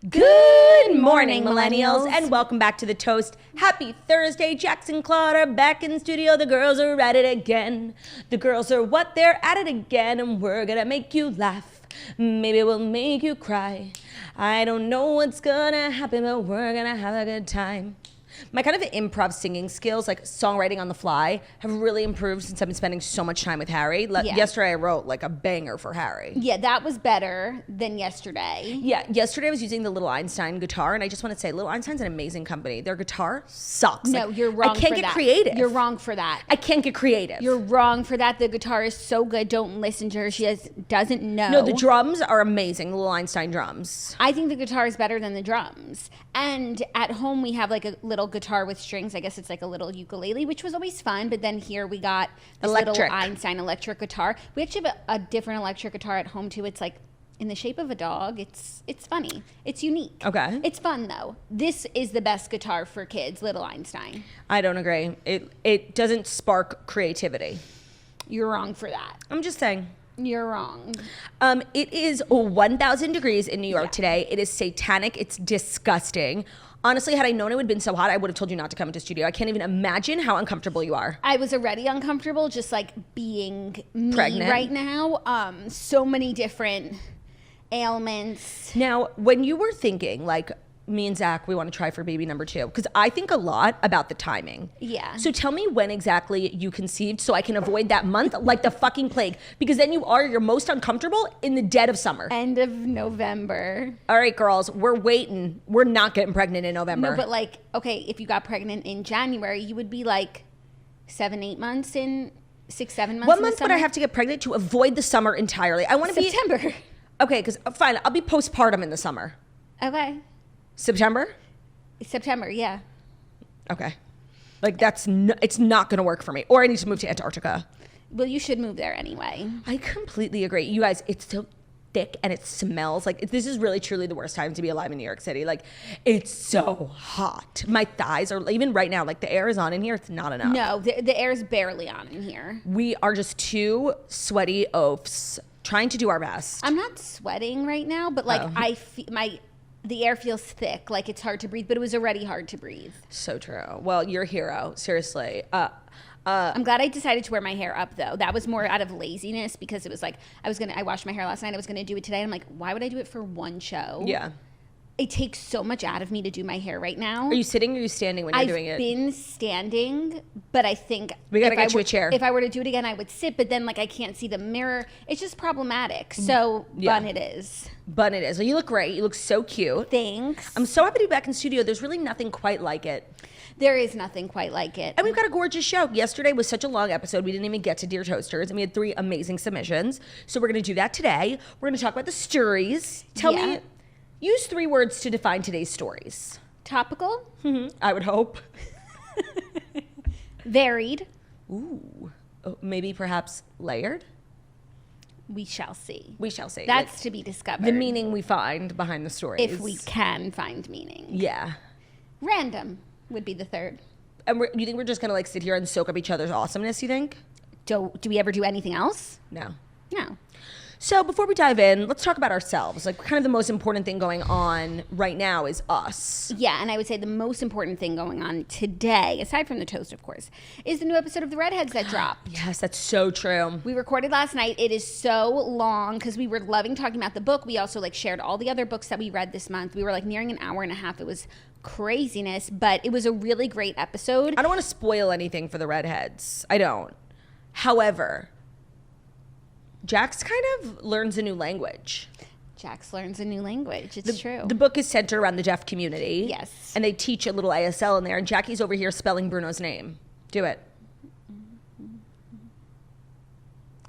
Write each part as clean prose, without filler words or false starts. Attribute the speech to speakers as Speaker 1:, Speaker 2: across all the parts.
Speaker 1: Good morning, millennials, and welcome back to The Toast. Happy Thursday. Jackson, Claudia back in studio. The girls are at it again. The girls are what? They're at it again, and we're gonna make you laugh. Maybe we'll make you cry. I don't know what's gonna happen, but we're gonna have a good time. My kind of improv singing skills, like songwriting on the fly, have really improved since I've been spending so much time with Harry. Yesterday I wrote like a banger for Harry.
Speaker 2: Yeah, that was better than yesterday.
Speaker 1: Yeah, yesterday I was using the Little Einstein guitar, and I just want to say, Little Einstein's an amazing company. Their guitar sucks.
Speaker 2: No,
Speaker 1: like,
Speaker 2: you're wrong for that.
Speaker 1: I can't get creative.
Speaker 2: You're wrong for that.
Speaker 1: I can't get creative.
Speaker 2: You're wrong for that. The guitar is so good. Don't listen to her. She doesn't know.
Speaker 1: No, the drums are amazing, the Little Einstein drums.
Speaker 2: I think the guitar is better than the drums. And at home we have like a little guitar with strings. I guess it's like a little ukulele, which was always fun. But then here we got this little Einstein electric guitar. We actually have a different electric guitar at home too. It's like in the shape of a dog. It's funny. It's unique.
Speaker 1: Okay.
Speaker 2: It's fun though. This is the best guitar for kids, Little Einstein.
Speaker 1: I don't agree. It doesn't spark creativity.
Speaker 2: You're wrong for that.
Speaker 1: I'm just saying.
Speaker 2: You're wrong.
Speaker 1: It is 1,000 degrees in New York today. It is satanic. It's disgusting. Honestly, had I known it would have been so hot, I would have told you not to come into studio. I can't even imagine how uncomfortable you are.
Speaker 2: I was already uncomfortable just like being me
Speaker 1: pregnant
Speaker 2: right now. So many different ailments.
Speaker 1: Now, when you were thinking like, me and Zach, we want to try for baby number 2, because I think a lot about the timing.
Speaker 2: Yeah.
Speaker 1: So tell me when exactly you conceived so I can avoid that month like the fucking plague, because then you are your most uncomfortable in the dead of summer.
Speaker 2: End of November.
Speaker 1: All right, girls, we're waiting. We're not getting pregnant in November.
Speaker 2: No, but like, okay, if you got pregnant in January, you would be like 7-8 months in, 6-7 months.
Speaker 1: What month would I have to get pregnant to avoid the summer entirely? I want to be
Speaker 2: September.
Speaker 1: Okay, because fine, I'll be postpartum in the summer.
Speaker 2: Okay.
Speaker 1: September,
Speaker 2: yeah.
Speaker 1: Okay. Like it's not going to work for me. Or I need to move to Antarctica.
Speaker 2: Well, you should move there anyway.
Speaker 1: I completely agree. You guys, it's so thick and it smells like this is really truly the worst time to be alive in New York City. Like it's so hot. My thighs are, even right now, like the air is on in here. It's not enough.
Speaker 2: No, the air is barely on in here.
Speaker 1: We are just two sweaty oafs trying to do our best.
Speaker 2: I'm not sweating right now, but like the air feels thick, like it's hard to breathe, but it was already hard to breathe.
Speaker 1: So true. Well, you're a hero, seriously.
Speaker 2: I'm glad I decided to wear my hair up though. That was more out of laziness because it was like I washed my hair last night. I was gonna do it today. And I'm like, why would I do it for one show?
Speaker 1: Yeah.
Speaker 2: It takes so much out of me to do my hair right now.
Speaker 1: Are you sitting or are you standing when you're doing it?
Speaker 2: I've been standing, but I think
Speaker 1: we gotta get you a chair.
Speaker 2: If I were to do it again, I would sit, but then like I can't see the mirror. It's just problematic. So bun it is.
Speaker 1: Bun it is. Well, you look great. You look so cute.
Speaker 2: Thanks.
Speaker 1: I'm so happy to be back in studio. There's really nothing quite like it.
Speaker 2: There is nothing quite like it.
Speaker 1: And we've got a gorgeous show. Yesterday was such a long episode. We didn't even get to Dear Toasters, and we had 3 amazing submissions. So we're going to do that today. We're going to talk about the stories. Tell me, use 3 words to define today's stories.
Speaker 2: Topical?
Speaker 1: Mm-hmm. I would hope.
Speaker 2: Varied.
Speaker 1: Ooh. Oh, maybe perhaps layered?
Speaker 2: We shall see.
Speaker 1: We shall see.
Speaker 2: That's like, to be discovered.
Speaker 1: The meaning we find behind the stories.
Speaker 2: If we can find meaning.
Speaker 1: Yeah.
Speaker 2: Random would be the third.
Speaker 1: And you think we're just going to like sit here and soak up each other's awesomeness, you think?
Speaker 2: Do we ever do anything else?
Speaker 1: No.
Speaker 2: No.
Speaker 1: So before we dive in, let's talk about ourselves. Like kind of the most important thing going on right now is us.
Speaker 2: Yeah, and I would say the most important thing going on today, aside from the toast, of course, is the new episode of The Redheads that dropped.
Speaker 1: Yes, that's so true.
Speaker 2: We recorded last night. It is so long because we were loving talking about the book. We also like shared all the other books that we read this month. We were like nearing an hour and a half. It was craziness, but it was a really great episode.
Speaker 1: I don't want to spoil anything for The Redheads. I don't. However, Jax kind of learns a new language.
Speaker 2: Jax learns a new language. It's true. The
Speaker 1: book is centered around the deaf community.
Speaker 2: Yes.
Speaker 1: And they teach a little ASL in there, and Jackie's over here spelling Bruno's name. Do it.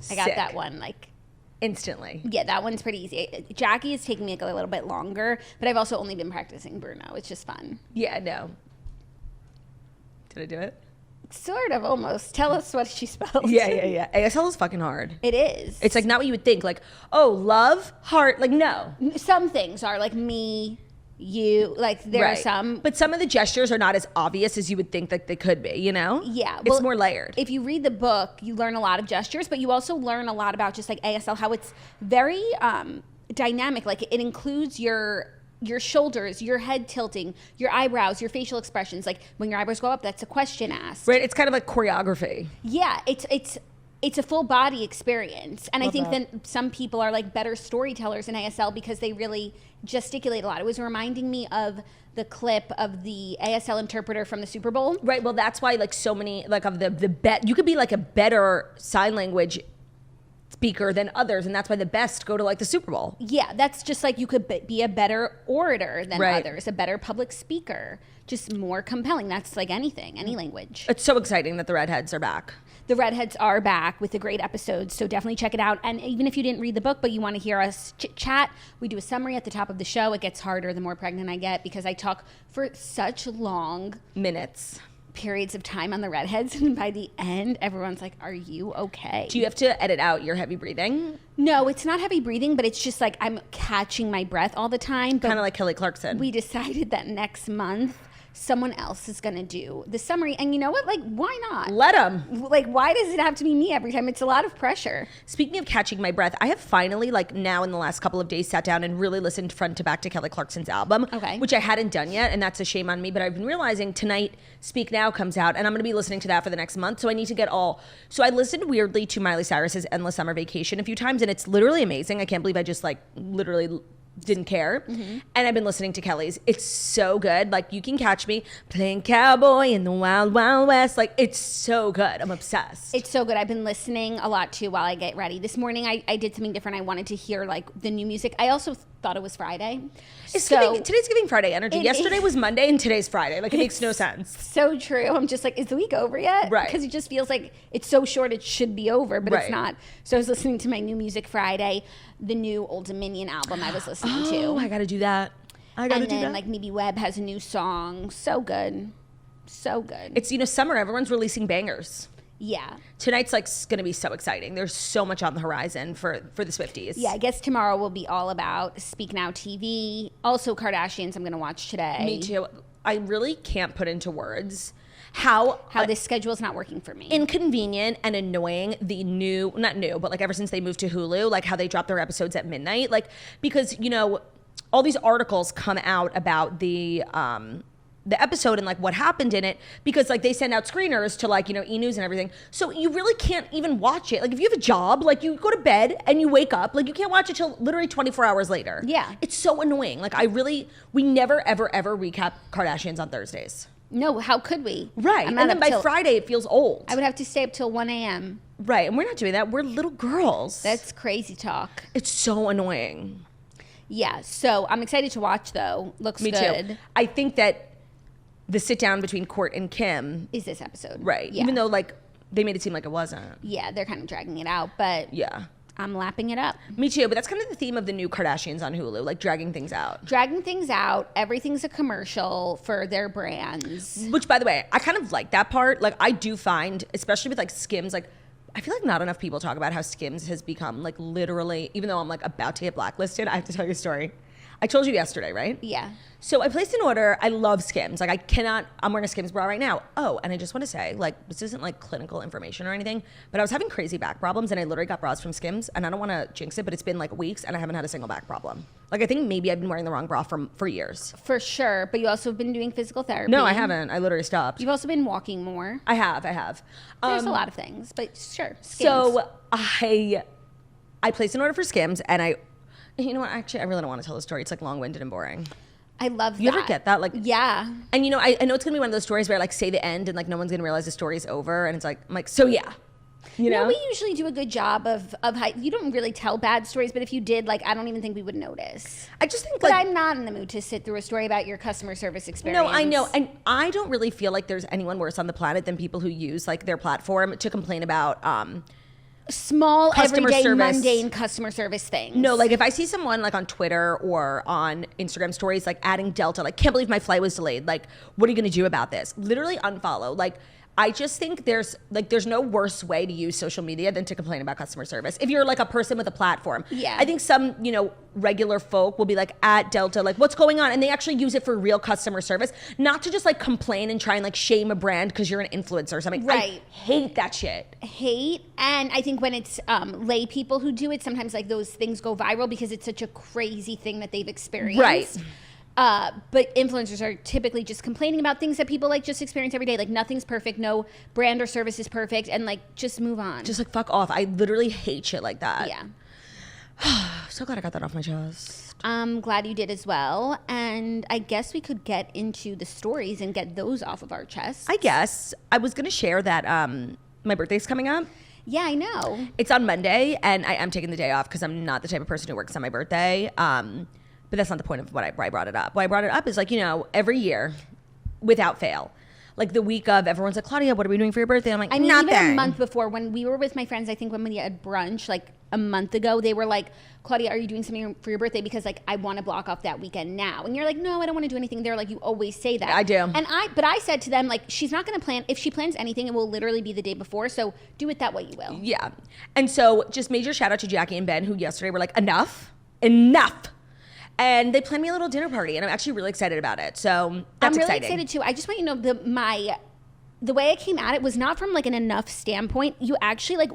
Speaker 2: I got that one, like...
Speaker 1: instantly.
Speaker 2: Yeah, that one's pretty easy. Jackie is taking me like a little bit longer, but I've also only been practicing Bruno. It's just fun.
Speaker 1: Yeah, no. Did I do it?
Speaker 2: Sort of, almost. Tell us what she spells.
Speaker 1: Yeah. ASL is fucking hard.
Speaker 2: It is.
Speaker 1: It's like not what you would think. Like, oh, love, heart. Like, no.
Speaker 2: Some things are like me, you. Like, there are some.
Speaker 1: But some of the gestures are not as obvious as you would think that they could be, you know?
Speaker 2: Yeah.
Speaker 1: It's more layered.
Speaker 2: If you read the book, you learn a lot of gestures, but you also learn a lot about just like ASL, how it's very dynamic. Like, it includes your your shoulders, your head tilting, your eyebrows, your facial expressions. Like when your eyebrows go up, that's a question asked.
Speaker 1: Right. It's kind of like choreography.
Speaker 2: Yeah. It's a full body experience. And I think that some people are like better storytellers in ASL because they really gesticulate a lot. It was reminding me of the clip of the ASL interpreter from the Super Bowl.
Speaker 1: Right. Well, that's why like so many like of you could be like a better sign language speaker than others, and that's why the best go to like the Super Bowl.
Speaker 2: Yeah, that's just like you could be a better orator than others, a better public speaker, just more compelling. That's like anything, any language.
Speaker 1: It's so exciting that the Redheads are back.
Speaker 2: The Redheads are back with a great episode, so definitely check it out. And even if you didn't read the book, but you want to hear us chit-chat, we do a summary at the top of the show. It gets harder the more pregnant I get because I talk for such long
Speaker 1: minutes.
Speaker 2: Periods of time on the Redheads, and by the end everyone's like, are you okay?
Speaker 1: Do you have to edit out your heavy breathing?
Speaker 2: No, it's not heavy breathing, but it's just like I'm catching my breath all the time.
Speaker 1: Kind of like Kelly Clarkson.
Speaker 2: We decided that next month someone else is going to do the summary. And you know what? Like, why not?
Speaker 1: Let them.
Speaker 2: Like, why does it have to be me every time? It's a lot of pressure.
Speaker 1: Speaking of catching my breath, I have finally, like now in the last couple of days, sat down and really listened front to back to Kelly Clarkson's album, which I hadn't done yet. And that's a shame on me. But I've been realizing tonight Speak Now comes out and I'm going to be listening to that for the next month. So I need to get so I listened weirdly to Miley Cyrus's Endless Summer Vacation a few times and it's literally amazing. I can't believe I just like literally didn't care. And I've been listening to Kelly's. It's so good. Like you can catch me playing cowboy in the wild, wild west. Like it's so good. I'm obsessed.
Speaker 2: It's so good. I've been listening a lot too while I get ready. This morning I did something different. I wanted to hear like the new music. I also thought it was Friday.
Speaker 1: Today's giving Friday energy. Yesterday was Monday and today's Friday. Like it makes no sense.
Speaker 2: So true. I'm just like, is the week over yet?
Speaker 1: Right.
Speaker 2: Because it just feels like it's so short it should be over, but it's not. So I was listening to my new music Friday, the new Old Dominion album I was listening to.
Speaker 1: Oh, I gotta do that.
Speaker 2: And then like maybe Webb has a new song. So good. So good.
Speaker 1: It's, summer. Everyone's releasing bangers.
Speaker 2: Yeah.
Speaker 1: Tonight's like going to be so exciting. There's so much on the horizon for the Swifties.
Speaker 2: Yeah, I guess tomorrow will be all about Speak Now TV. Also Kardashians I'm going to watch today.
Speaker 1: Me too. I really can't put into words how
Speaker 2: this schedule is not working for me.
Speaker 1: Inconvenient and annoying not new, but like ever since they moved to Hulu, like how they drop their episodes at midnight. Like because, all these articles come out about the episode and like what happened in it because like they send out screeners to like E! News and everything, so you really can't even watch it. Like if you have a job, like you go to bed and you wake up, like you can't watch it till literally 24 hours later.
Speaker 2: Yeah,
Speaker 1: it's so annoying. Like we never ever recap Kardashians on Thursdays.
Speaker 2: No, how could we?
Speaker 1: Right. And then by Friday it feels old.
Speaker 2: I would have to stay up till 1 a.m.
Speaker 1: Right, and we're not doing that. We're little girls.
Speaker 2: That's crazy talk.
Speaker 1: It's so annoying.
Speaker 2: Yeah, so I'm excited to watch though. Looks
Speaker 1: Me
Speaker 2: good.
Speaker 1: too. I think that the sit down between Court and Kim
Speaker 2: is this episode.
Speaker 1: Right. Yeah. Even though like they made it seem like it wasn't.
Speaker 2: Yeah, they're kind of dragging it out, but
Speaker 1: yeah.
Speaker 2: I'm lapping it up.
Speaker 1: Me too, but that's kind of the theme of the new Kardashians on Hulu, like dragging things out.
Speaker 2: Dragging things out. Everything's a commercial for their brands.
Speaker 1: Which, by the way, I kind of like that part. Like I do find, especially with like Skims, like I feel like not enough people talk about how Skims has become like literally, even though I'm like about to get blacklisted, I have to tell you a story. I told you yesterday, right?
Speaker 2: Yeah.
Speaker 1: So I placed an order. I love Skims. Like I'm wearing a Skims bra right now. Oh, and I just want to say, like, this isn't like clinical information or anything, but I was having crazy back problems and I literally got bras from Skims, and I don't want to jinx it, but it's been like weeks and I haven't had a single back problem. Like I think maybe I've been wearing the wrong bra for years. For
Speaker 2: sure. But you also have been doing physical therapy.
Speaker 1: No, I haven't. I literally stopped.
Speaker 2: You've also been walking more.
Speaker 1: I have.
Speaker 2: There's a lot of things, but sure. Skims.
Speaker 1: So I placed an order for Skims and you know what? Actually, I really don't want to tell the story. It's like long-winded and boring.
Speaker 2: I love that.
Speaker 1: You ever get that? Like,
Speaker 2: yeah.
Speaker 1: And I know it's going to be one of those stories where I like say the end and like no one's going to realize the story's over. And it's like, I'm like, so yeah.
Speaker 2: No, we usually do a good job of you don't really tell bad stories, but if you did, like, I don't even think we would notice.
Speaker 1: I just think
Speaker 2: but I'm not in the mood to sit through a story about your customer service experience.
Speaker 1: No, I know. And I don't really feel like there's anyone worse on the planet than people who use like their platform to complain about,
Speaker 2: small, everyday,
Speaker 1: service.
Speaker 2: Mundane customer service things.
Speaker 1: No, like if I see someone like on Twitter or on Instagram stories like adding Delta, like can't believe my flight was delayed. Like, what are you going to do about this? Literally unfollow. Like, I just think there's no worse way to use social media than to complain about customer service. If you're like a person with a platform.
Speaker 2: Yeah.
Speaker 1: I think some, regular folk will be like at Delta, like what's going on? And they actually use it for real customer service, not to just like complain and try and like shame a brand because you're an influencer or something.
Speaker 2: Right.
Speaker 1: I hate that shit.
Speaker 2: And I think when it's lay people who do it, sometimes like those things go viral because it's such a crazy thing that they've experienced.
Speaker 1: Right.
Speaker 2: But influencers are typically just complaining about things that people like just experience every day. Like nothing's perfect. No brand or service is perfect. And like, just move on.
Speaker 1: Just like fuck off. I literally hate shit like that.
Speaker 2: Yeah.
Speaker 1: So glad I got that off my chest.
Speaker 2: I'm glad you did as well. And I guess we could get into the stories and get those off of our chests.
Speaker 1: I guess. I was going to share that my birthday's coming up.
Speaker 2: Yeah, I know.
Speaker 1: It's on Monday, and I am taking the day off because I'm not the type of person who works on my birthday. But that's not the point of why I brought it up. Why I brought it up is like, you know, every year, without fail, like the week of, everyone's like, Claudia, what are we doing for your birthday? I'm like, nothing.
Speaker 2: Even a month before, when we were with my friends, I think when we had brunch, like a month ago, they were like, Claudia, are you doing something for your birthday? Because like, I want to block off that weekend now. And you're like, no, I don't want to do anything. They're like, you always say that.
Speaker 1: I do.
Speaker 2: But I said to them, like, she's not going to plan. If she plans anything, it will literally be the day before. So do it that way you will.
Speaker 1: Yeah. And so just major shout out to Jackie and Ben, who yesterday were like, enough. And they planned me a little dinner party, and I'm actually really excited about it. So that's exciting.
Speaker 2: I'm really excited too. I just want you to know the way I came at it was not from like an enough standpoint. You actually like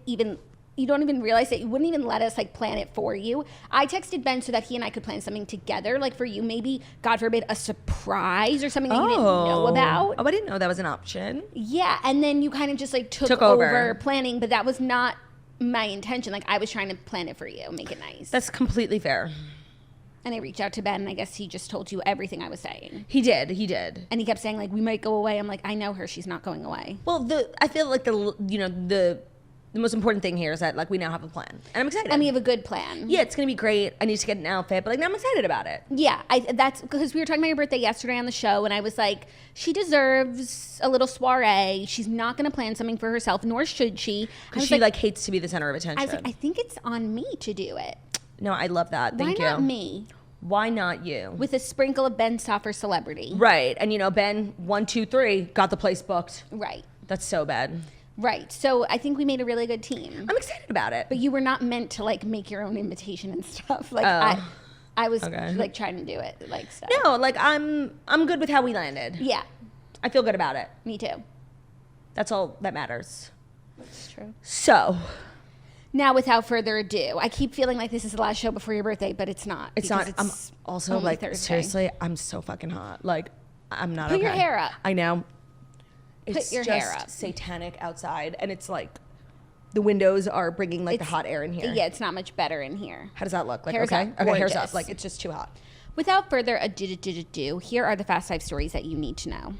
Speaker 2: you don't even realize that you wouldn't even let us like plan it for you. I texted Ben so that he and I could plan something together, like for you, maybe, God forbid, a surprise or something that you didn't know about.
Speaker 1: Oh, I didn't know that was an option.
Speaker 2: Yeah, and then you kind of just like took over planning, but that was not my intention. Like I was trying to plan it for you, make it nice.
Speaker 1: That's completely fair.
Speaker 2: And I reached out to Ben, and I guess he just told you everything I was saying.
Speaker 1: He did.
Speaker 2: And he kept saying, like, we might go away. I'm like, I know her. She's not going away.
Speaker 1: Well, I feel like the most important thing here is that, like, we now have a plan. And I'm excited.
Speaker 2: And we have a good plan.
Speaker 1: Yeah, it's going to be great. I need to get an outfit, but, like, now I'm excited about it.
Speaker 2: Yeah, that's because we were talking about your birthday yesterday on the show, and I was like, she deserves a little soiree. She's not going to plan something for herself, nor should she.
Speaker 1: Because she, like, hates to be the center of attention.
Speaker 2: I was like, I think it's on me to do it.
Speaker 1: No, I love that. Thank you.
Speaker 2: Why not me?
Speaker 1: Why not you?
Speaker 2: With a sprinkle of Ben Stoffer celebrity.
Speaker 1: Right. And, you know, Ben, 1, 2, 3, got the place booked.
Speaker 2: Right.
Speaker 1: That's so bad.
Speaker 2: Right. So I think we made a really good team.
Speaker 1: I'm excited about it.
Speaker 2: But you were not meant to, like, make your own invitation and stuff. Like, I was, like, trying to do it, like, stuff.
Speaker 1: No, like, I'm good with how we landed.
Speaker 2: Yeah.
Speaker 1: I feel good about it.
Speaker 2: Me too.
Speaker 1: That's all that matters.
Speaker 2: That's true.
Speaker 1: So...
Speaker 2: Now, without further ado, I keep feeling like this is the last show before your birthday, but it's not.
Speaker 1: It's not. I'm also like, Thursday. Seriously, I'm so fucking hot. Like, I'm not okay.
Speaker 2: Put your hair up.
Speaker 1: I know. It's
Speaker 2: Put your hair up.
Speaker 1: Satanic outside, and it's like the windows are bringing like the hot air in here.
Speaker 2: Yeah, it's not much better in here.
Speaker 1: How does that look? Like,
Speaker 2: hair's
Speaker 1: okay?
Speaker 2: Up.
Speaker 1: Okay, hair's up. Like, it's just too hot.
Speaker 2: Without further ado, here are the Fast 5 stories that you need to know.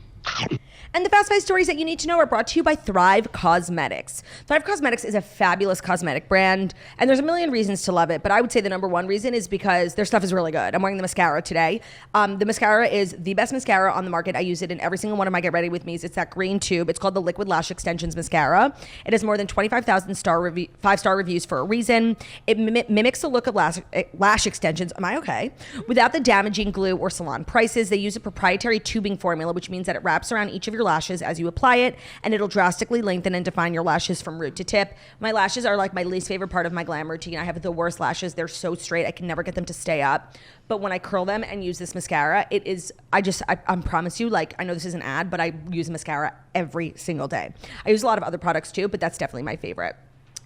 Speaker 1: And the Fast 5 stories that you need to know are brought to you by Thrive Cosmetics. Thrive Cosmetics is a fabulous cosmetic brand, and there's a million reasons to love it, but I would say the number one reason is because their stuff is really good. I'm wearing the mascara today. The mascara is the best mascara on the market. I use it in every single one of my Get Ready With Me's. It's that green tube. It's called the Liquid Lash Extensions Mascara. It has more than 25,000 5-star reviews for a reason. It mimics the look of lash extensions. Am I okay? Without the damaging glue or salon prices. They use a proprietary tubing formula, which means that it wraps around each of your lashes as you apply it, and it'll drastically lengthen and define your lashes from root to tip. My lashes are like my least favorite part of my glam routine. I have the worst lashes. They're so straight. I can never get them to stay up. But when I curl them and use this mascara, it is, I promise you, like, I know this is an ad, but I use mascara every single day. I use a lot of other products too, but that's definitely my favorite.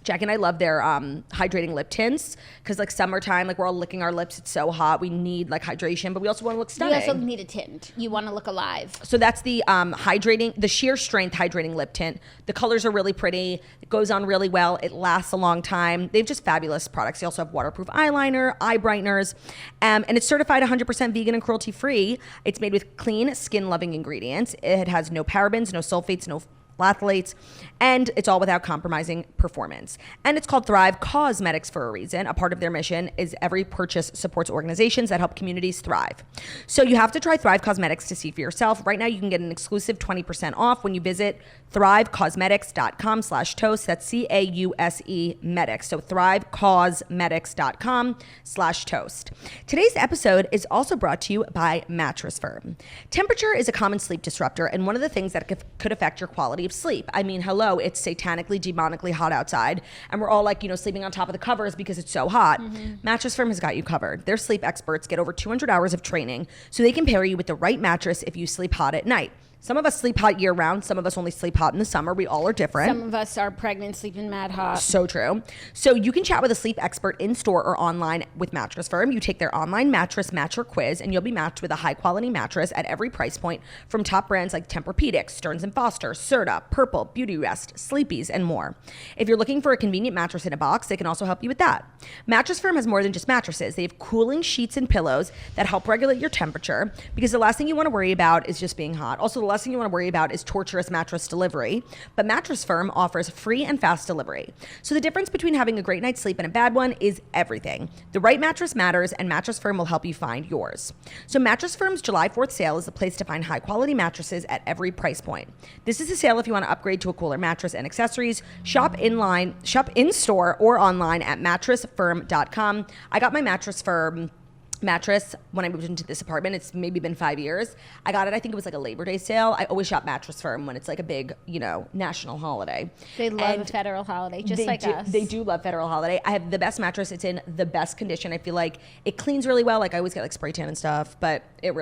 Speaker 1: Jackie and I love their hydrating lip tints because, like, summertime, like, we're all licking our lips. It's so hot. We need, like, hydration, but we also want to look stunning.
Speaker 2: You also need a tint. You want to look alive.
Speaker 1: So that's the the sheer strength hydrating lip tint. The colors are really pretty. It goes on really well. It lasts a long time. They have just fabulous products. They also have waterproof eyeliner, eye brighteners, and it's certified 100% vegan and cruelty-free. It's made with clean, skin-loving ingredients. It has no parabens, no sulfates, no phthalates, and it's all without compromising performance. And it's called Thrive Cosmetics for a reason. A part of their mission is every purchase supports organizations that help communities thrive. So you have to try Thrive Cosmetics to see for yourself. Right now, you can get an exclusive 20% off when you visit thrivecosmetics.com/toast. That's CAUSE medics. So thrivecosmetics.com/toast. Today's episode is also brought to you by Mattress Firm. Temperature is a common sleep disruptor and one of the things that could affect your quality of sleep. I mean, hello, it's satanically, demonically hot outside, and we're all like, sleeping on top of the covers because it's so hot. Mm-hmm. Mattress Firm has got you covered. Their sleep experts get over 200 hours of training, so they can pair you with the right mattress if you sleep hot at night. Some of us sleep hot year round. Some of us only sleep hot in the summer. We all are different.
Speaker 2: Some of us are pregnant, sleeping mad hot.
Speaker 1: So true. So you can chat with a sleep expert in store or online with Mattress Firm. You take their online mattress matcher quiz, and you'll be matched with a high quality mattress at every price point from top brands like Tempur-Pedic, Stearns & Foster, Serta, Purple, Beauty Rest, Sleepy's, and more. If you're looking for a convenient mattress in a box, they can also help you with that. Mattress Firm has more than just mattresses. They have cooling sheets and pillows that help regulate your temperature, because the last thing you want to worry about is just being hot. Also, the last thing you want to worry about is torturous mattress delivery, but Mattress Firm offers free and fast delivery. So the difference between having a great night's sleep and a bad one is everything. The right mattress matters, and Mattress Firm will help you find yours. So Mattress Firm's July 4th sale is the place to find high quality mattresses at every price point. This is a sale if you want to upgrade to a cooler mattress and accessories. Shop in store or online at mattressfirm.com. I got my Mattress Firm mattress when I moved into this apartment. It's maybe been 5 years. I got it, I think it was like a Labor Day sale. I always shop Mattress Firm when it's like a big, national holiday.
Speaker 2: They love a federal holiday, just like us.
Speaker 1: They do love federal holiday. I have the best mattress. It's in the best condition. I feel like it cleans really well. Like I always get like spray tan and stuff, but it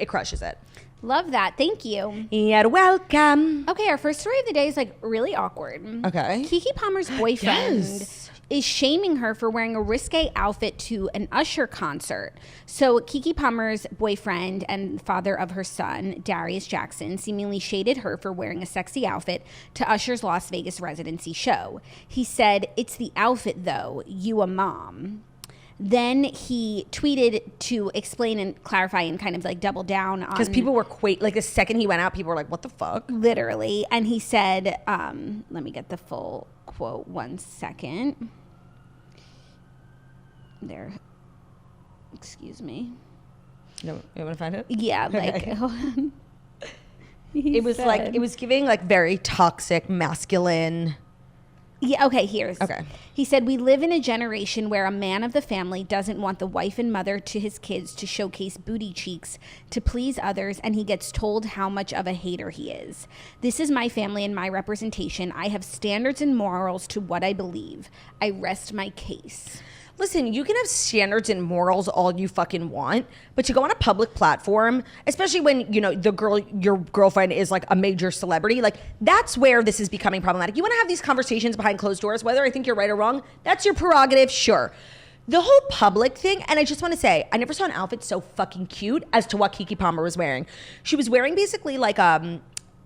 Speaker 1: crushes it.
Speaker 2: Love that. Thank you.
Speaker 1: You're welcome.
Speaker 2: Okay, our first story of the day is like really awkward.
Speaker 1: Okay.
Speaker 2: Keke Palmer's boyfriend is shaming her for wearing a risque outfit to an Usher concert. So Keke Palmer's boyfriend and father of her son, Darius Jackson, seemingly shaded her for wearing a sexy outfit to Usher's Las Vegas residency show. He said, "It's the outfit though, you a mom." Then he tweeted to explain and clarify and kind of like double down on...
Speaker 1: Because people were like the second he went out, people were like, what the fuck?
Speaker 2: Literally. And he said, let me get the full quote 1 second. There. Excuse me.
Speaker 1: No, you want to find it?
Speaker 2: Yeah, like...
Speaker 1: Okay. It was giving like very toxic, masculine...
Speaker 2: Yeah, okay, here's.
Speaker 1: Okay.
Speaker 2: He said, "We live in a generation where a man of the family doesn't want the wife and mother to his kids to showcase booty cheeks to please others, and he gets told how much of a hater he is. This is my family and my representation. I have standards and morals to what I believe. I rest my case."
Speaker 1: Listen, you can have standards and morals all you fucking want, but to go on a public platform, especially when, your girlfriend is like a major celebrity, like that's where this is becoming problematic. You want to have these conversations behind closed doors, whether I think you're right or wrong, that's your prerogative, sure. The whole public thing, and I just want to say, I never saw an outfit so fucking cute as to what Keke Palmer was wearing. She was wearing basically like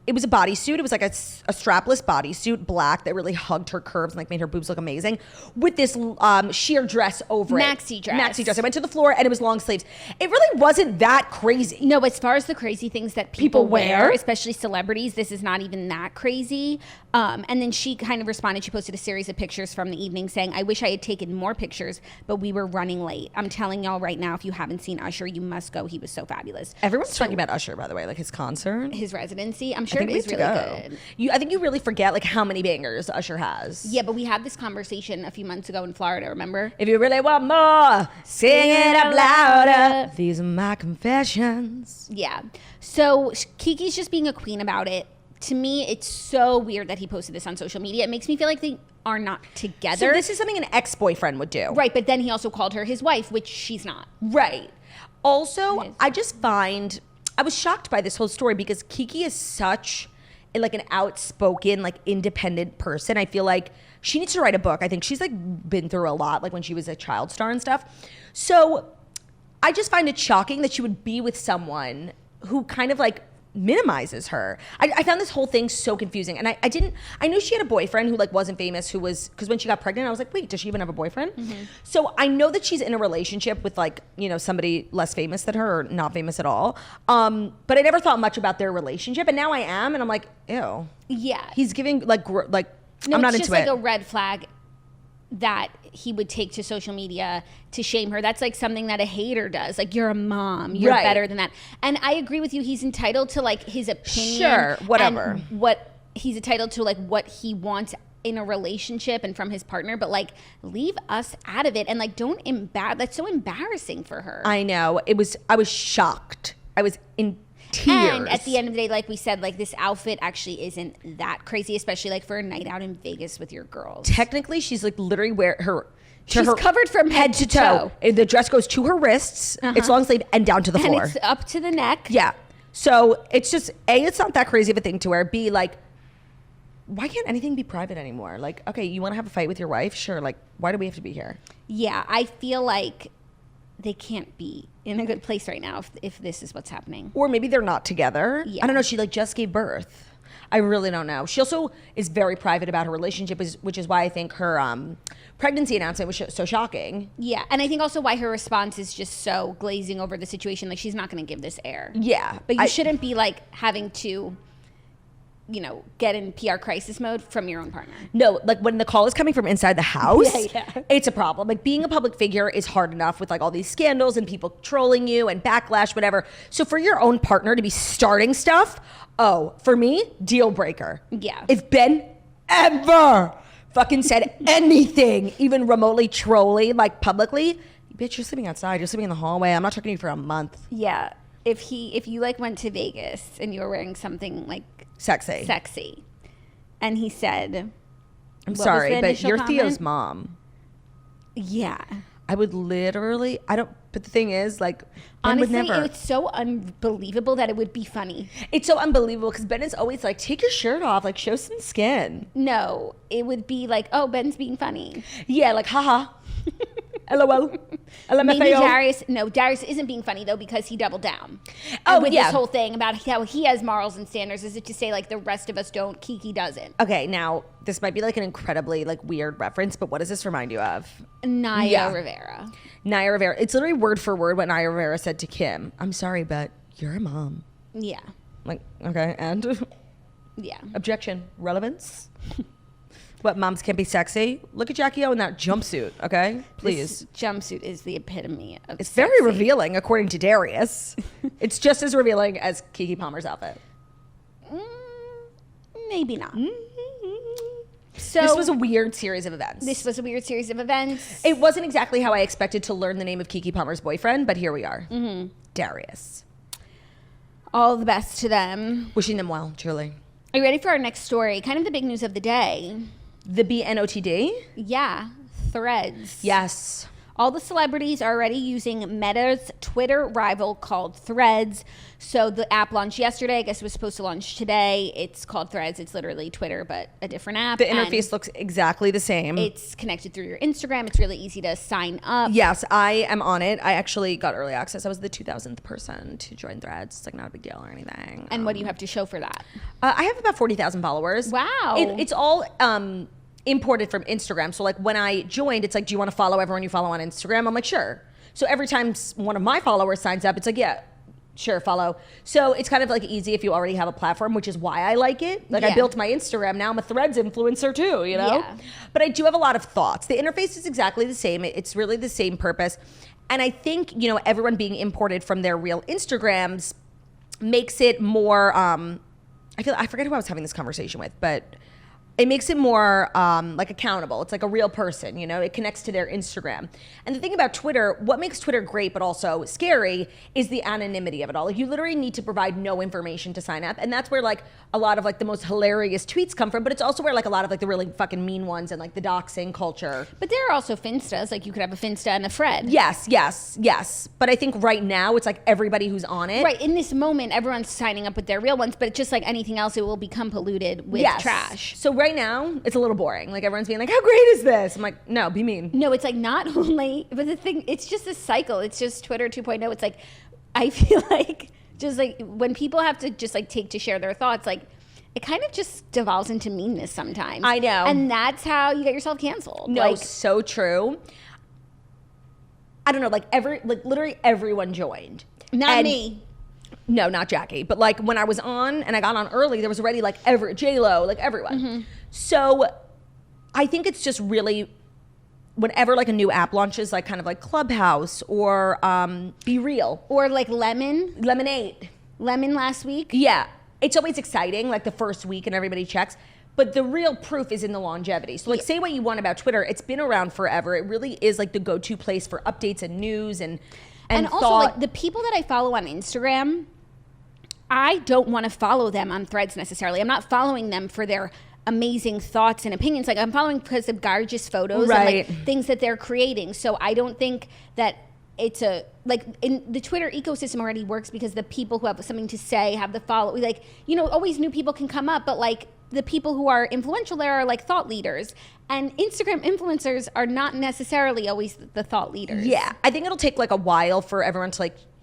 Speaker 1: it was a bodysuit. It was like a strapless bodysuit, black, that really hugged her curves and like made her boobs look amazing, with this sheer dress over
Speaker 2: Maxi dress.
Speaker 1: Maxi dress. I went to the floor and it was long sleeves. It really wasn't that crazy.
Speaker 2: No, as far as the crazy things that people wear, especially celebrities, this is not even that crazy. And then she kind of responded. She posted a series of pictures from the evening saying, "I wish I had taken more pictures, but we were running late. I'm telling y'all right now, if you haven't seen Usher, you must go. He was so fabulous."
Speaker 1: Everyone's talking about Usher, by the way, like his concert.
Speaker 2: His residency. I'm sure it is really good.
Speaker 1: I think you really forget like how many bangers Usher has.
Speaker 2: Yeah, but we had this conversation a few months ago in Florida, remember?
Speaker 1: If you really want more, sing it up louder. These are my confessions.
Speaker 2: Yeah. So Keke's just being a queen about it. To me, it's so weird that he posted this on social media. It makes me feel like they are not together.
Speaker 1: So this is something an ex-boyfriend would do.
Speaker 2: Right, but then he also called her his wife, which she's not.
Speaker 1: Right. Also, I was shocked by this whole story because Keke is such like an outspoken, like independent person. I feel like she needs to write a book. I think she's like been through a lot, like when she was a child star and stuff. So I just find it shocking that she would be with someone who kind of like minimizes her. I found this whole thing so confusing, and I knew she had a boyfriend who like wasn't famous, because when she got pregnant I was like, wait, does she even have a boyfriend? Mm-hmm. So I know that she's in a relationship with like somebody less famous than her, or not famous at all, but I never thought much about their relationship, and now I am, and I'm like, ew.
Speaker 2: Yeah,
Speaker 1: he's giving like no, I'm not into it.
Speaker 2: It's just like a red flag that he would take to social media to shame her. That's like something that a hater does. Like, you're a mom, you're better than that. And I agree with you. He's entitled to like his opinion.
Speaker 1: Sure, whatever.
Speaker 2: And what he's entitled to, like what he wants in a relationship and from his partner, but like leave us out of it, and like don't that's so embarrassing for her.
Speaker 1: I know. I was shocked. I was in tears.
Speaker 2: And at the end of the day, like we said, like this outfit actually isn't that crazy, especially like for a night out in Vegas with your girls.
Speaker 1: Technically, she's like literally
Speaker 2: she's covered from head to toe.
Speaker 1: The dress goes to her wrists. It's long sleeve and down to the floor.
Speaker 2: And it's up to the neck.
Speaker 1: Yeah. So it's just, A, it's not that crazy of a thing to wear. B, like, why can't anything be private anymore? Like, okay, you want to have a fight with your wife? Sure. Like, why do we have to be here?
Speaker 2: Yeah, I feel like they can't be in a good place right now if this is what's happening.
Speaker 1: Or maybe they're not together.
Speaker 2: Yeah.
Speaker 1: I don't know. She like just gave birth. I really don't know. She also is very private about her relationship, which is why I think her pregnancy announcement was so shocking.
Speaker 2: Yeah, and I think also why her response is just so glazing over the situation. Like, she's not going to give this air.
Speaker 1: Yeah.
Speaker 2: But you shouldn't be, like, having to, you know, get in PR crisis mode from your own partner.
Speaker 1: No, like when the call is coming from inside the house,
Speaker 2: Yeah.
Speaker 1: It's a problem. Like being a public figure is hard enough with like all these scandals and people trolling you and backlash, whatever. So for your own partner to be starting stuff, for me, deal breaker.
Speaker 2: Yeah.
Speaker 1: If Ben ever fucking said anything, even remotely trolly, like publicly, bitch, you're sleeping outside. You're sleeping in the hallway. I'm not talking to you for a month.
Speaker 2: Yeah. If you like went to Vegas and you were wearing something like sexy, and he said,
Speaker 1: I'm sorry, but you're
Speaker 2: comment?
Speaker 1: Theo's mom.
Speaker 2: Yeah.
Speaker 1: I would literally, but the thing is, like, Ben
Speaker 2: honestly,
Speaker 1: would never.
Speaker 2: It's so unbelievable that it would be funny.
Speaker 1: It's so unbelievable because Ben is always like, take your shirt off, like, show some skin.
Speaker 2: No, it would be like, oh, Ben's being funny.
Speaker 1: Yeah, like, haha. LOL.
Speaker 2: Maybe Darius isn't being funny though because he doubled down. With this whole thing about how he has morals and standards, is it to say like the rest of us don't? Keke doesn't.
Speaker 1: Okay, now this might be like an incredibly like weird reference, but what does this remind you of?
Speaker 2: Naya Rivera.
Speaker 1: Naya Rivera. It's literally word for word what Naya Rivera said to Kim. I'm sorry, but you're a mom.
Speaker 2: Yeah.
Speaker 1: Like, okay, and?
Speaker 2: Yeah.
Speaker 1: Objection. Relevance? What, moms can't be sexy? Look at Jackie O in that jumpsuit, okay? Please.
Speaker 2: This jumpsuit is the epitome of
Speaker 1: It's
Speaker 2: sexy.
Speaker 1: very revealing, according to Darius. It's just as revealing as Keke Palmer's outfit.
Speaker 2: Maybe not.
Speaker 1: So this was a weird series of events.
Speaker 2: It
Speaker 1: wasn't exactly how I expected to learn the name of Keke Palmer's boyfriend, but here we are.
Speaker 2: Mm-hmm.
Speaker 1: Darius.
Speaker 2: All the best to them.
Speaker 1: Wishing them well, truly.
Speaker 2: Are you ready for our next story? Kind of the big news of the day.
Speaker 1: The BNOTD?
Speaker 2: Yeah, Threads.
Speaker 1: Yes.
Speaker 2: All the celebrities are already using Meta's Twitter rival called Threads. So the app launched yesterday. I guess it was supposed to launch today. It's called Threads. It's literally Twitter, but a different app.
Speaker 1: The interface looks exactly the same.
Speaker 2: It's connected through your Instagram. It's really easy to sign up.
Speaker 1: Yes, I am on it. I actually got early access. I was the 2000th person to join Threads. It's like not a big deal or anything.
Speaker 2: And what do you have to show for that?
Speaker 1: I have about 40,000 followers.
Speaker 2: Wow.
Speaker 1: It's all imported from Instagram. So like when I joined, it's like, do you want to follow everyone you follow on Instagram? I'm like, sure. So every time one of my followers signs up, it's like, yeah, sure, follow. So it's kind of like easy if you already have a platform, which is why I like it. Like I built my Instagram. Now I'm a Threads influencer too, you know? Yeah. But I do have a lot of thoughts. The interface is exactly the same. It's really the same purpose. And I think, you know, everyone being imported from their real Instagrams makes it more, I forget who I was having this conversation with, but it makes it more like accountable. It's like a real person, you know? It connects to their Instagram. And the thing about Twitter, what makes Twitter great but also scary is the anonymity of it all. Like you literally need to provide no information to sign up. And that's where like a lot of like the most hilarious tweets come from, but it's also where like a lot of like the really fucking mean ones and like the doxing culture.
Speaker 2: But there are also Finstas. Like you could have a Finsta and a Fred.
Speaker 1: Yes. But I think right now it's like everybody who's on it.
Speaker 2: Right. In this moment, everyone's signing up with their real ones, but it's just like anything else, it will become polluted with trash.
Speaker 1: So right now, it's a little boring. Like everyone's being like, how great is this? I'm like, no, be mean.
Speaker 2: No, it's like not only, but the thing, it's just a cycle. It's just Twitter 2.0. It's like, I feel like just like when people have to just like take to share their thoughts, like it kind of just devolves into meanness sometimes.
Speaker 1: I know.
Speaker 2: And that's how you get yourself canceled.
Speaker 1: No, like, so true. I don't know, like literally everyone joined.
Speaker 2: Not me.
Speaker 1: No, not Jackie. But like when I was on and I got on early, there was already like J-Lo, like everyone. Mm-hmm. So I think it's just really whenever like a new app launches, like kind of like Clubhouse or Be Real.
Speaker 2: Or like Lemonade. Lemon last week.
Speaker 1: Yeah. It's always exciting, like the first week and everybody checks. But the real proof is in the longevity. So like say what you want about Twitter. It's been around forever. It really is like the go-to place for updates and news and
Speaker 2: also like the people that I follow on Instagram, I don't want to follow them on Threads necessarily. I'm not following them for their amazing thoughts and opinions. Like I'm following because of gorgeous photos and like things that they're creating. So I don't think that it's a, like, in the Twitter ecosystem already works because the people who have something to say have the follow, like, you know, always new people can come up, but like the people who are influential there are like thought leaders, and Instagram influencers are not necessarily always the thought leaders.
Speaker 1: Yeah, I think it'll take like a while for everyone to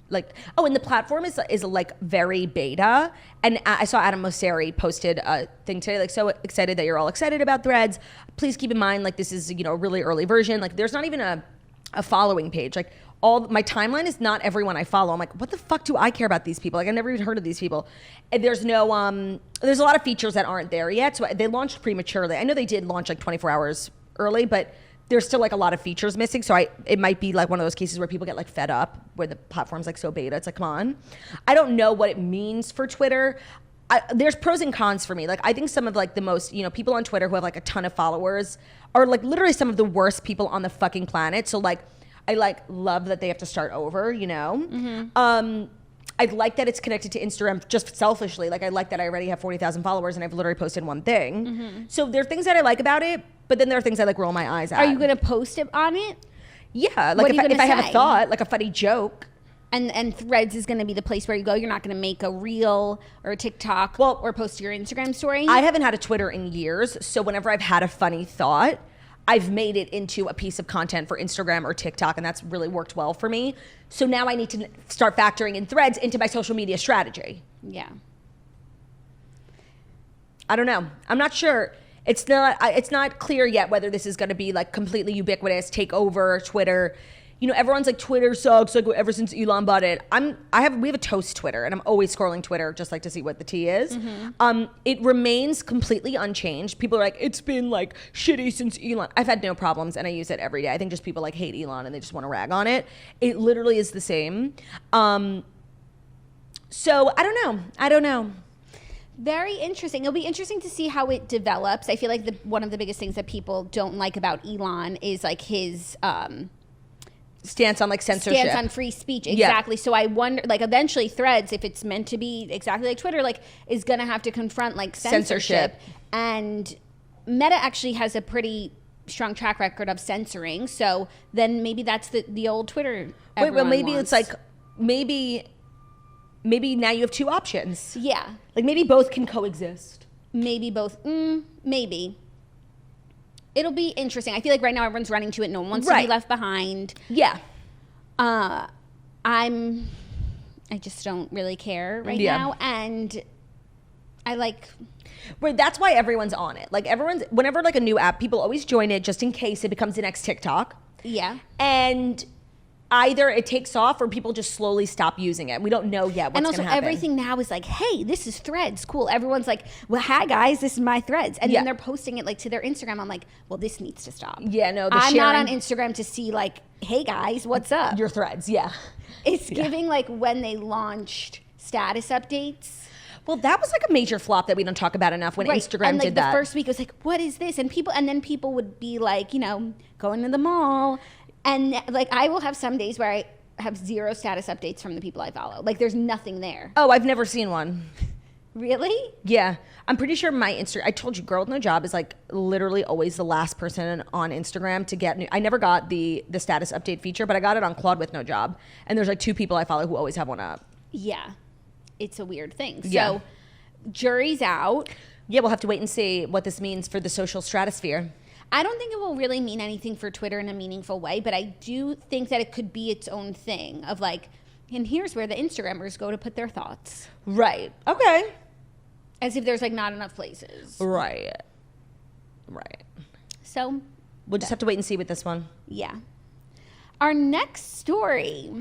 Speaker 1: like, oh, and the platform is like very beta. And I saw Adam Mosseri posted a thing today, like, so excited that you're all excited about Threads. Please keep in mind, like, this is, you know, a really early version. Like, there's not even a following page. Like, all my timeline is not everyone I follow. I'm like, what the fuck do I care about these people? Like, I've never even heard of these people. And there's no, there's a lot of features that aren't there yet. So they launched prematurely. I know they did launch like 24 hours early, but there's still like a lot of features missing. So it might be like one of those cases where people get like fed up where the platform's like so beta. It's like, come on. I don't know what it means for Twitter. There's pros and cons for me. Like, I think some of like the most, you know, people on Twitter who have like a ton of followers are like literally some of the worst people on the fucking planet. So like, I like love that they have to start over, you know? Mm-hmm. I like that it's connected to Instagram just selfishly. Like, I like that I already have 40,000 followers and I've literally posted one thing. Mm-hmm. So there are things that I like about it, but then there are things I like roll my eyes at.
Speaker 2: Are you going to post it on it?
Speaker 1: Yeah. Like, if I have a thought, like a funny joke.
Speaker 2: And Threads is going to be the place where you go. You're not going to make a reel or a TikTok or post to your Instagram story?
Speaker 1: I haven't had a Twitter in years. So whenever I've had a funny thought, I've made it into a piece of content for Instagram or TikTok, and that's really worked well for me. So now I need to start factoring in Threads into my social media strategy.
Speaker 2: Yeah.
Speaker 1: I don't know. I'm not sure. It's not clear yet whether this is going to be like completely ubiquitous, take over Twitter. You know, everyone's like, Twitter sucks, like ever since Elon bought it. We have a toast Twitter, and I'm always scrolling Twitter just like to see what the tea is. Mm-hmm. It remains completely unchanged. People are like, it's been like shitty since Elon. I've had no problems, and I use it every day. I think just people like hate Elon and they just want to rag on it. It literally is the same. So I don't know.
Speaker 2: Very interesting. It'll be interesting to see how it develops. I feel like one of the biggest things that people don't like about Elon is like his
Speaker 1: stance on like censorship,
Speaker 2: stance on free speech. Exactly. Yeah. So I wonder, like, eventually Threads, if it's meant to be exactly like Twitter, like, is going to have to confront like censorship. And Meta actually has a pretty strong track record of censoring. So then maybe that's the old Twitter.
Speaker 1: Wait, well, maybe wants. It's like maybe now you have two options.
Speaker 2: Yeah.
Speaker 1: Like, maybe both can coexist.
Speaker 2: Maybe both. Maybe. It'll be interesting. I feel like right now everyone's running to it. No one wants to be left behind.
Speaker 1: Yeah.
Speaker 2: I just don't really care right now. And I like...
Speaker 1: Right, that's why everyone's on it. Like, whenever like a new app, people always join it just in case it becomes the next TikTok.
Speaker 2: Yeah.
Speaker 1: And either it takes off or people just slowly stop using it. We don't know yet what's going to happen.
Speaker 2: And also everything now is like, hey, this is Threads. Cool. Everyone's like, well, hi guys, this is my Threads. And then they're posting it like to their Instagram. I'm like, well, this needs to stop.
Speaker 1: Yeah, no.
Speaker 2: I'm not on Instagram to see like, hey guys, what's up?
Speaker 1: Your Threads, yeah.
Speaker 2: It's giving like when they launched status updates.
Speaker 1: Well, that was like a major flop that we don't talk about enough when Instagram
Speaker 2: and, like,
Speaker 1: did that.
Speaker 2: The first week it was like, what is this? And then people would be like, you know, going to the mall. And like, I will have some days where I have zero status updates from the people I follow. Like, there's nothing there.
Speaker 1: Oh, I've never seen one.
Speaker 2: Really?
Speaker 1: Yeah. I'm pretty sure my Instagram, I told you, Girl with No Job is like literally always the last person on Instagram to get new. I never got the status update feature, but I got it on Claude with No Job. And there's like two people I follow who always have one up.
Speaker 2: Yeah. It's a weird thing.
Speaker 1: Yeah.
Speaker 2: So, jury's out.
Speaker 1: Yeah, we'll have to wait and see what this means for the social stratosphere.
Speaker 2: I don't think it will really mean anything for Twitter in a meaningful way, but I do think that it could be its own thing of like, and here's where the Instagrammers go to put their thoughts.
Speaker 1: Right. Okay.
Speaker 2: As if there's like not enough places.
Speaker 1: Right.
Speaker 2: So
Speaker 1: we'll just have to wait and see with this one.
Speaker 2: Yeah. Our next story.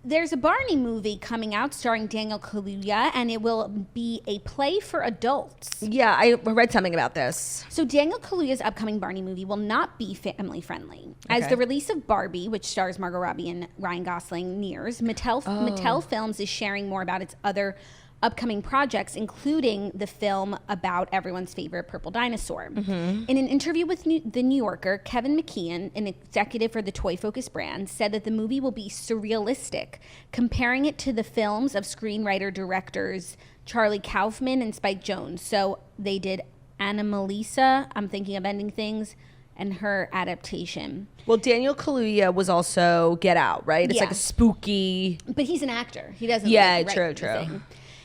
Speaker 2: There's a Barney movie coming out starring Daniel Kaluuya, and it will be a play for adults.
Speaker 1: Yeah, I read something about this.
Speaker 2: So Daniel Kaluuya's upcoming Barney movie will not be family friendly. Okay. As the release of Barbie, which stars Margot Robbie and Ryan Gosling, nears, Mattel Films is sharing more about its other upcoming projects, including the film about everyone's favorite purple dinosaur. Mm-hmm. In an interview with The New Yorker, Kevin McKeon, an executive for the Toy Focus brand, said that the movie will be surrealistic, comparing it to the films of screenwriter-directors Charlie Kaufman and Spike Jonze. So they did Anomalisa, I'm Thinking of Ending Things, and her adaptation.
Speaker 1: Well, Daniel Kaluuya was also Get Out, right? It's like a spooky...
Speaker 2: But he's an actor. He doesn't...
Speaker 1: Yeah,
Speaker 2: like,
Speaker 1: true.
Speaker 2: Thing.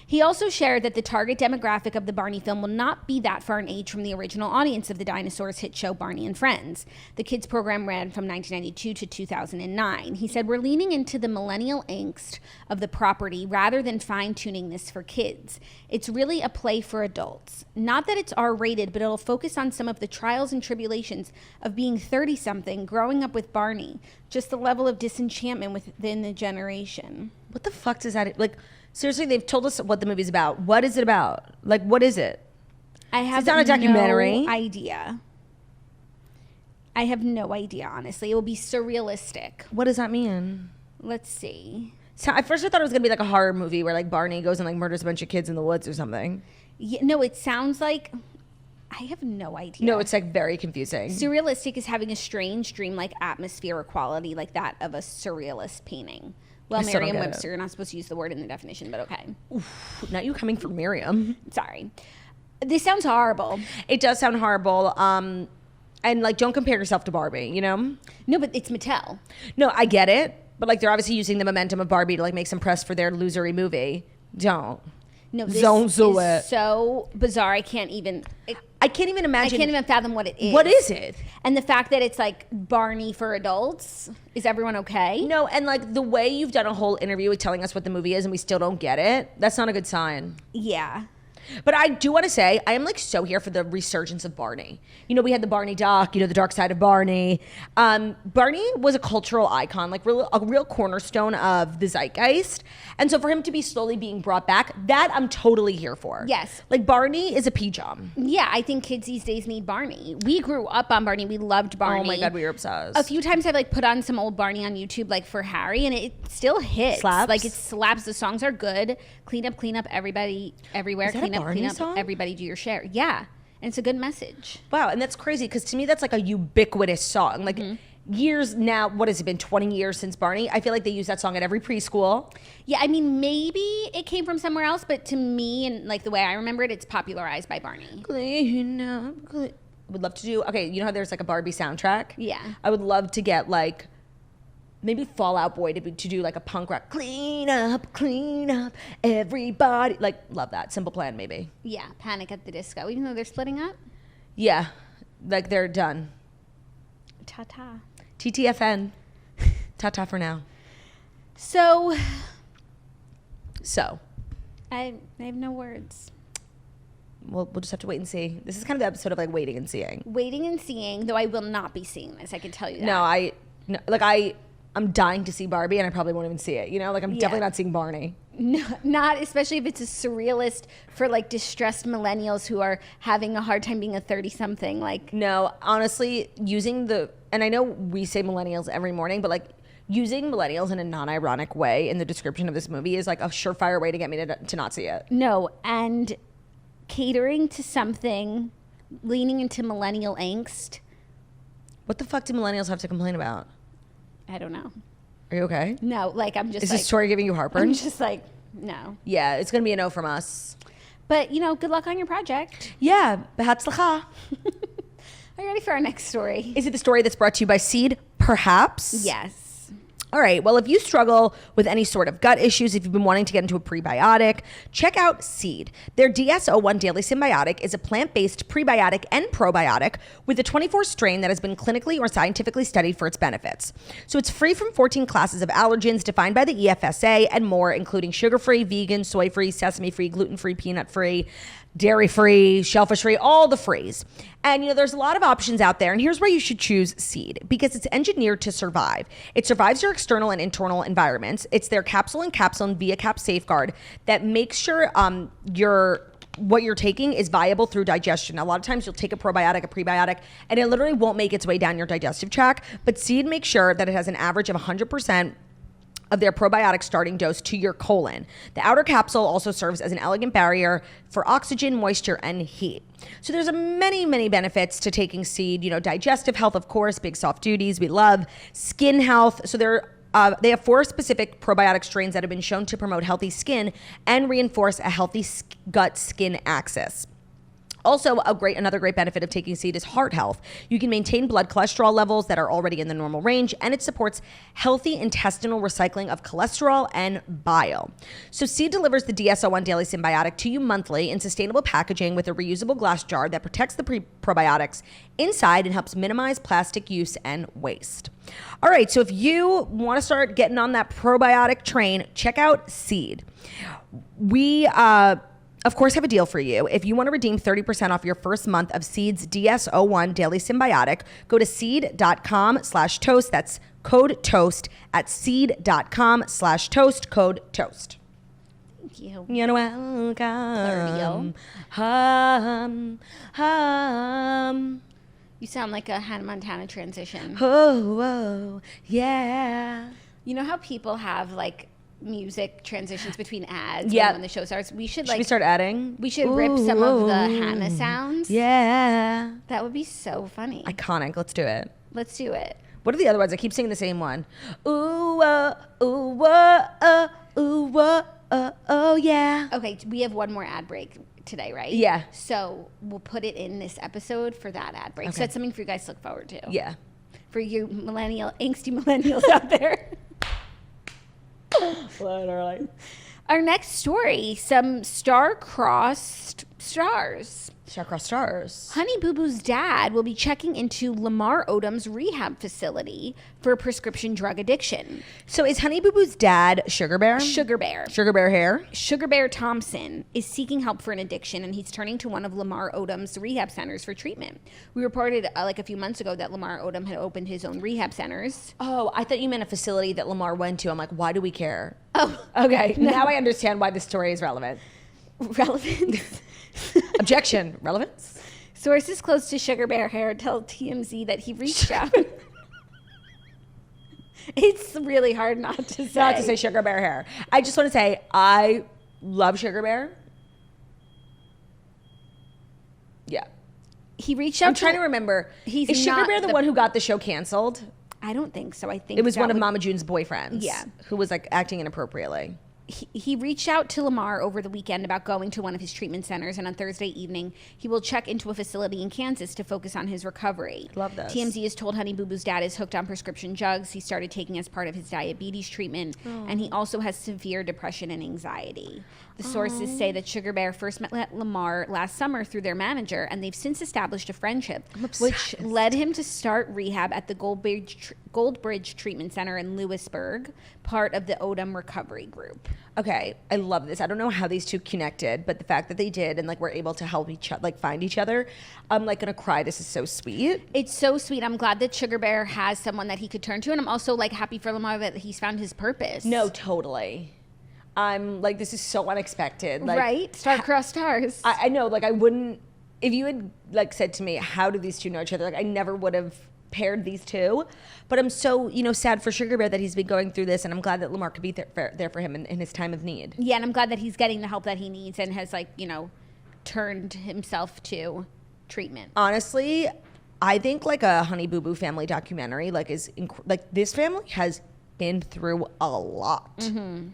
Speaker 2: He also shared that the target demographic of the Barney film will not be that far in age from the original audience of the dinosaurs hit show Barney and Friends. The kids program ran from 1992 to 2009. He said, we're leaning into the millennial angst of the property rather than fine-tuning this for kids. It's really a play for adults. Not that it's R-rated, but it'll focus on some of the trials and tribulations of being 30-something, growing up with Barney. Just the level of disenchantment within the generation.
Speaker 1: What the fuck does that... Like... Seriously, they've told us what the movie's about. What is it about? Like, what is it?
Speaker 2: It's
Speaker 1: not a documentary.
Speaker 2: No idea. I have no idea, honestly. It will be surrealistic.
Speaker 1: What does that mean?
Speaker 2: Let's see.
Speaker 1: So at first I thought it was going to be like a horror movie where like Barney goes and like murders a bunch of kids in the woods or something.
Speaker 2: Yeah, no, it sounds like... I have no idea.
Speaker 1: No, it's like very confusing.
Speaker 2: Surrealistic is having a strange dream-like atmosphere or quality like that of a surrealist painting. Well, Merriam-Webster, you're not supposed to use the word in the definition, but okay.
Speaker 1: Oof, not you coming from Merriam.
Speaker 2: Sorry. This sounds horrible.
Speaker 1: It does sound horrible. And like, don't compare yourself to Barbie, you know?
Speaker 2: No, but it's Mattel.
Speaker 1: No, I get it. But like, they're obviously using the momentum of Barbie to like make some press for their losery movie. Don't.
Speaker 2: No, this is so bizarre. I can't even imagine. I can't even fathom what it is.
Speaker 1: What is it?
Speaker 2: And the fact that it's like Barney for adults. Is everyone okay?
Speaker 1: No, and like the way you've done a whole interview with telling us what the movie is and we still don't get it, that's not a good sign.
Speaker 2: Yeah.
Speaker 1: But I do want to say, I am like so here for the resurgence of Barney. You know, we had the Barney doc, you know, The Dark Side of Barney. Barney was a cultural icon, like a real cornerstone of the zeitgeist. And so for him to be slowly being brought back, that I'm totally here for.
Speaker 2: Yes.
Speaker 1: Like Barney is a P-jam.
Speaker 2: Yeah, I think kids these days need Barney. We grew up on Barney. We loved Barney.
Speaker 1: Oh my God, we were obsessed.
Speaker 2: A few times I've like put on some old Barney on YouTube like for Harry and it still hits.
Speaker 1: Slaps?
Speaker 2: Like it slaps. The songs are good. Clean up, everybody, everywhere.
Speaker 1: Is that a Barney song?
Speaker 2: Everybody do your share. Yeah. And it's a good message.
Speaker 1: Wow. And that's crazy because to me, that's like a ubiquitous song. Like years now, what has it been, 20 years since Barney? I feel like they use that song at every preschool.
Speaker 2: Yeah. I mean, maybe it came from somewhere else, but to me and like the way I remember it, it's popularized by Barney.
Speaker 1: Would love to do, okay, you know how there's like a Barbie soundtrack?
Speaker 2: Yeah.
Speaker 1: I would love to get like, maybe Fall Out Boy to do like a punk rock. Clean up, everybody. Like, love that. Simple Plan, maybe.
Speaker 2: Yeah, Panic at the Disco. Even though they're splitting up?
Speaker 1: Yeah, like they're done.
Speaker 2: Ta-ta.
Speaker 1: TTFN. Ta-ta for now.
Speaker 2: So.
Speaker 1: I
Speaker 2: have no words.
Speaker 1: We'll just have to wait and see. This is kind of the episode of like waiting and seeing.
Speaker 2: Waiting and seeing, though I will not be seeing this. I can tell you that.
Speaker 1: No, I'm dying to see Barbie and I probably won't even see it. You know, like I'm definitely not seeing Barney.
Speaker 2: No, not especially if it's a surrealist for like distressed millennials who are having a hard time being a 30-something. Like,
Speaker 1: no, honestly, and I know we say millennials every morning, but like using millennials in a non-ironic way in the description of this movie is like a surefire way to get me to not see it.
Speaker 2: No, and catering to something, leaning into millennial angst.
Speaker 1: What the fuck do millennials have to complain about?
Speaker 2: I don't know.
Speaker 1: Are you okay?
Speaker 2: No, like I'm just.
Speaker 1: Is this story giving you heartburn?
Speaker 2: I'm just like, no.
Speaker 1: Yeah, it's gonna be a no from us.
Speaker 2: But you know, good luck on your project.
Speaker 1: Yeah, behatzlacha.
Speaker 2: Are you ready for our next story?
Speaker 1: Is it the story that's brought to you by Seed? Perhaps.
Speaker 2: Yes.
Speaker 1: All right. Well, if you struggle with any sort of gut issues, if you've been wanting to get into a prebiotic, check out Seed. Their DS-01 Daily Symbiotic is a plant-based prebiotic and probiotic with a 24 strain that has been clinically or scientifically studied for its benefits. So it's free from 14 classes of allergens defined by the EFSA and more, including sugar-free, vegan, soy-free, sesame-free, gluten-free, peanut-free, dairy-free, shellfish-free, all the frees. And, you know, there's a lot of options out there. And here's where you should choose Seed because it's engineered to survive. It survives your external and internal environments. It's their capsule and via cap safeguard that makes sure what you're taking is viable through digestion. A lot of times you'll take a probiotic, a prebiotic, and it literally won't make its way down your digestive tract. But Seed makes sure that it has an average of 100% of their probiotic starting dose to your colon. The outer capsule also serves as an elegant barrier for oxygen, moisture, and heat. So there's many, many benefits to taking Seed. You know, digestive health, of course, big soft duties, we love. Skin health. So they have 4 specific probiotic strains that have been shown to promote healthy skin and reinforce a healthy gut-skin axis. Also, another great benefit of taking seed is heart health. You can maintain blood cholesterol levels that are already in the normal range, and it supports healthy intestinal recycling of cholesterol and bile. So seed delivers the DS-01 Daily Symbiotic to you monthly in sustainable packaging with a reusable glass jar that protects the probiotics inside and helps minimize plastic use and waste. All right, so if you want to start getting on that probiotic train, check out Seed. We of course, have a deal for you. If you want to redeem 30% off your first month of Seed's DS-01 Daily Symbiotic, go to seed.com/toast. That's code TOAST at seed.com/toast, code TOAST.
Speaker 2: Thank you.
Speaker 1: You're welcome.
Speaker 2: You sound like a Hannah Montana transition.
Speaker 1: Oh, yeah.
Speaker 2: You know how people have like music transitions between ads when the show starts? Should we
Speaker 1: start adding?
Speaker 2: We should rip some of the Hannah sounds.
Speaker 1: Yeah.
Speaker 2: That would be so funny.
Speaker 1: Iconic. Let's do it.
Speaker 2: Let's do it.
Speaker 1: What are the other ones? I keep singing the same one. Ooh, oh, yeah.
Speaker 2: Okay, we have one more ad break today, right?
Speaker 1: Yeah.
Speaker 2: So we'll put it in this episode for that ad break.
Speaker 1: Okay.
Speaker 2: So that's something for you guys to look forward to.
Speaker 1: Yeah.
Speaker 2: For you angsty millennials out there.
Speaker 1: Literally.
Speaker 2: Our next story, some star-crossed stars.
Speaker 1: Star-crossed stars.
Speaker 2: Honey Boo Boo's dad will be checking into Lamar Odom's rehab facility for prescription drug addiction.
Speaker 1: So is Honey Boo Boo's dad Sugar Bear?
Speaker 2: Sugar Bear.
Speaker 1: Sugar Bear hair?
Speaker 2: Sugar Bear Thompson is seeking help for an addiction, and he's turning to one of Lamar Odom's rehab centers for treatment. We reported like a few months ago that Lamar Odom had opened his own rehab centers.
Speaker 1: Oh, I thought you meant a facility that Lamar went to. I'm like, why do we care?
Speaker 2: Oh.
Speaker 1: Okay, now I understand why this story is relevant.
Speaker 2: Relevance.
Speaker 1: Objection. Relevance?
Speaker 2: Sources close to Sugar Bear Hair tell TMZ that he reached out. It's really hard not to say.
Speaker 1: Not to say Sugar Bear hair. I just want to say I love Sugar Bear. Yeah.
Speaker 2: He reached out.
Speaker 1: I'm trying to remember. Is Sugar Bear the one who got the show canceled?
Speaker 2: I don't think so. I think
Speaker 1: it was one of Mama June's boyfriends.
Speaker 2: Yeah.
Speaker 1: Who was like acting inappropriately.
Speaker 2: He reached out to Lamar over the weekend about going to one of his treatment centers, and on Thursday evening, he will check into a facility in Kansas to focus on his recovery.
Speaker 1: Love this.
Speaker 2: TMZ has told Honey Boo Boo's dad is hooked on prescription drugs he started taking as part of his diabetes treatment, and he also has severe depression and anxiety. The sources say that Sugar Bear first met Lamar last summer through their manager, and they've since established a friendship, which led him to start rehab at the Goldbridge Treatment Center in Lewisburg, part of the Odom Recovery Group.
Speaker 1: Okay, I love this. I don't know how these two connected, but the fact that they did and like were able to help each other, like find each other, I'm like gonna cry. This is so sweet.
Speaker 2: It's so sweet. I'm glad that Sugar Bear has someone that he could turn to, and I'm also like happy for Lamar that he's found his purpose.
Speaker 1: No, totally. I'm like, this is so unexpected. Like,
Speaker 2: right? Star-crossed stars.
Speaker 1: I know, like I wouldn't, if you had like said to me, how do these two know each other? Like I never would have paired these two, but I'm so sad for Sugar Bear that he's been going through this, and I'm glad that Lamar could be there for him in his time of need.
Speaker 2: Yeah, and I'm glad that he's getting the help that he needs and has turned himself to treatment.
Speaker 1: Honestly, I think like a Honey Boo Boo family documentary is this family has been through a lot. Mm-hmm.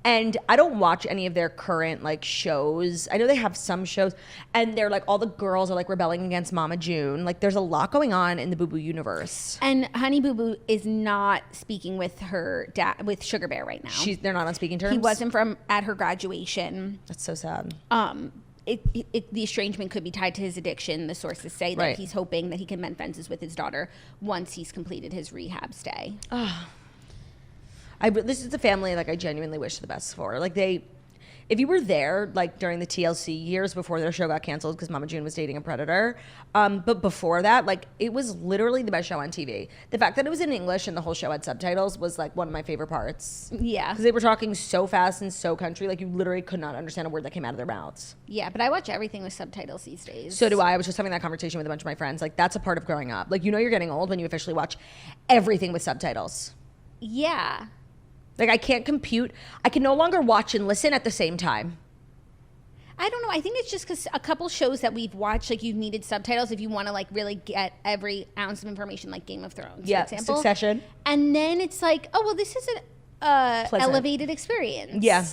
Speaker 1: And I don't watch any of their current shows. I know they have some shows, and they're all the girls are rebelling against Mama June. There's a lot going on in the Boo Boo universe.
Speaker 2: And Honey Boo Boo is not speaking with her dad, with Sugar Bear right now.
Speaker 1: They're not on speaking terms.
Speaker 2: He wasn't at her graduation.
Speaker 1: That's so sad.
Speaker 2: The estrangement could be tied to his addiction. The sources say that he's hoping that he can mend fences with his daughter once he's completed his rehab stay.
Speaker 1: This is the family I genuinely wish the best for. If you were there during the TLC years before their show got canceled because Mama June was dating a predator, but before that, it was literally the best show on TV. The fact that it was in English and the whole show had subtitles was one of my favorite parts.
Speaker 2: Yeah,
Speaker 1: because they were talking so fast and so country, you literally could not understand a word that came out of their mouths.
Speaker 2: Yeah, but I watch everything with subtitles these days.
Speaker 1: So do I. I was just having that conversation with a bunch of my friends. That's a part of growing up. You're getting old when you officially watch everything with subtitles.
Speaker 2: Yeah.
Speaker 1: I can't compute. I can no longer watch and listen at the same time.
Speaker 2: I don't know. I think it's just because a couple shows that we've watched, you've needed subtitles if you want to really get every ounce of information, like Game of Thrones, for example.
Speaker 1: Succession.
Speaker 2: And then it's oh, well, this is an elevated experience.
Speaker 1: Yeah.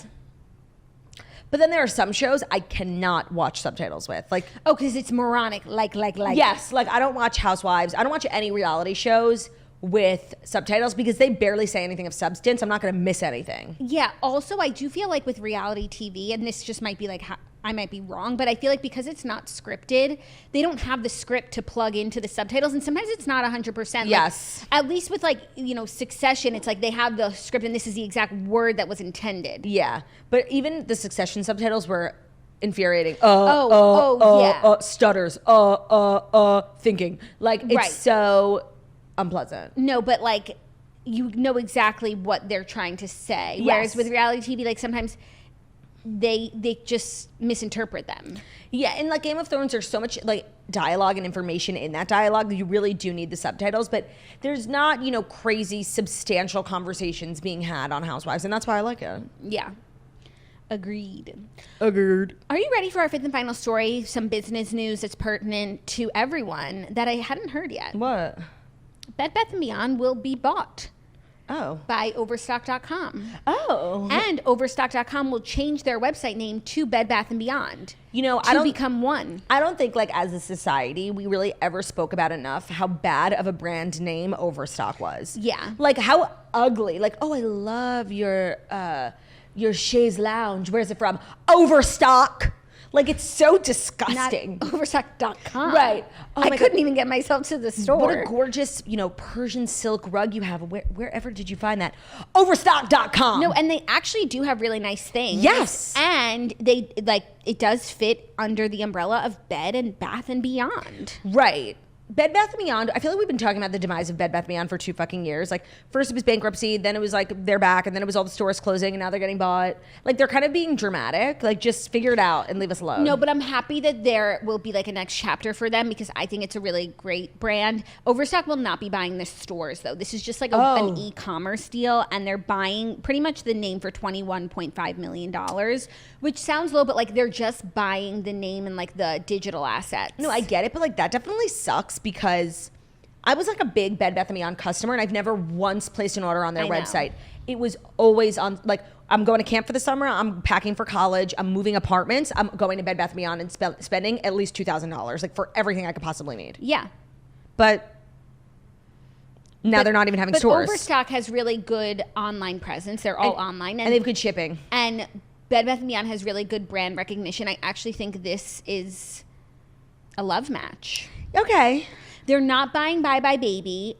Speaker 1: But then there are some shows I cannot watch subtitles with. Like,
Speaker 2: oh, because it's moronic. Like.
Speaker 1: Yes, like I don't watch Housewives. I don't watch any reality shows with subtitles because they barely say anything of substance. I'm not going to miss anything.
Speaker 2: Yeah. Also, I do feel like with reality TV, and this just might be like, I might be wrong, but I feel like because it's not scripted, they don't have the script to plug into the subtitles. And sometimes it's not 100%.
Speaker 1: Yes.
Speaker 2: Like, at least with like, Succession, it's like they have the script and this is the exact word that was intended.
Speaker 1: Yeah. But even the Succession subtitles were infuriating. Stutters. Thinking. Like, it's so unpleasant.
Speaker 2: No, but like you know exactly what they're trying to say.
Speaker 1: Yes.
Speaker 2: Whereas with reality TV, like sometimes they just misinterpret them.
Speaker 1: Yeah, and like Game of Thrones, there's so much like dialogue and information in that dialogue that you really do need the subtitles, but there's not, crazy substantial conversations being had on Housewives, and that's why I like it.
Speaker 2: Yeah. Agreed.
Speaker 1: Are
Speaker 2: you ready for our fifth and final story? Some business news that's pertinent to everyone that I hadn't heard yet.
Speaker 1: What?
Speaker 2: Bed Bath & Beyond will be bought.
Speaker 1: Oh.
Speaker 2: By Overstock.com.
Speaker 1: Oh.
Speaker 2: And Overstock.com will change their website name to Bed Bath & Beyond. To become one.
Speaker 1: I don't think like as a society we really ever spoke about enough how bad of a brand name Overstock was.
Speaker 2: Yeah.
Speaker 1: Like how ugly. Like, oh, I love your chaise lounge. Where's it from? Overstock. Like, it's so disgusting.
Speaker 2: Not Overstock.com.
Speaker 1: Right.
Speaker 2: Oh, I couldn't even get myself to the store.
Speaker 1: What a gorgeous, Persian silk rug you have. Wherever did you find that? Overstock.com.
Speaker 2: No, and they actually do have really nice things.
Speaker 1: Yes.
Speaker 2: And they, it does fit under the umbrella of Bed and Bath & Beyond.
Speaker 1: Right. Bed Bath & Beyond, I feel like we've been talking about the demise of Bed Bath & Beyond for 2 fucking years. Like, first it was bankruptcy, then it was like they're back, and then it was all the stores closing, and now they're getting bought. Like, they're kind of being dramatic. Like, just figure it out and leave us alone.
Speaker 2: No, but I'm happy that there will be like a next chapter for them because I think it's a really great brand. Overstock will not be buying the stores, though. This is just like an e-commerce deal, and they're buying pretty much the name for $21.5 million, which sounds low, but like they're just buying the name and like the digital assets.
Speaker 1: No, I get it, but like that definitely sucks because I was like a big Bed Bath & Beyond customer and I've never once placed an order on their website. It was always on, like, I'm going to camp for the summer, I'm packing for college, I'm moving apartments, I'm going to Bed Bath & Beyond and spending at least $2,000 like for everything I could possibly need.
Speaker 2: Yeah.
Speaker 1: But now they're not even having stores.
Speaker 2: Overstock has really good online presence. They're all online.
Speaker 1: And they have good shipping.
Speaker 2: And Bed Bath & Beyond has really good brand recognition. I actually think this is a love match.
Speaker 1: Okay.
Speaker 2: They're not buying Bye Bye Baby.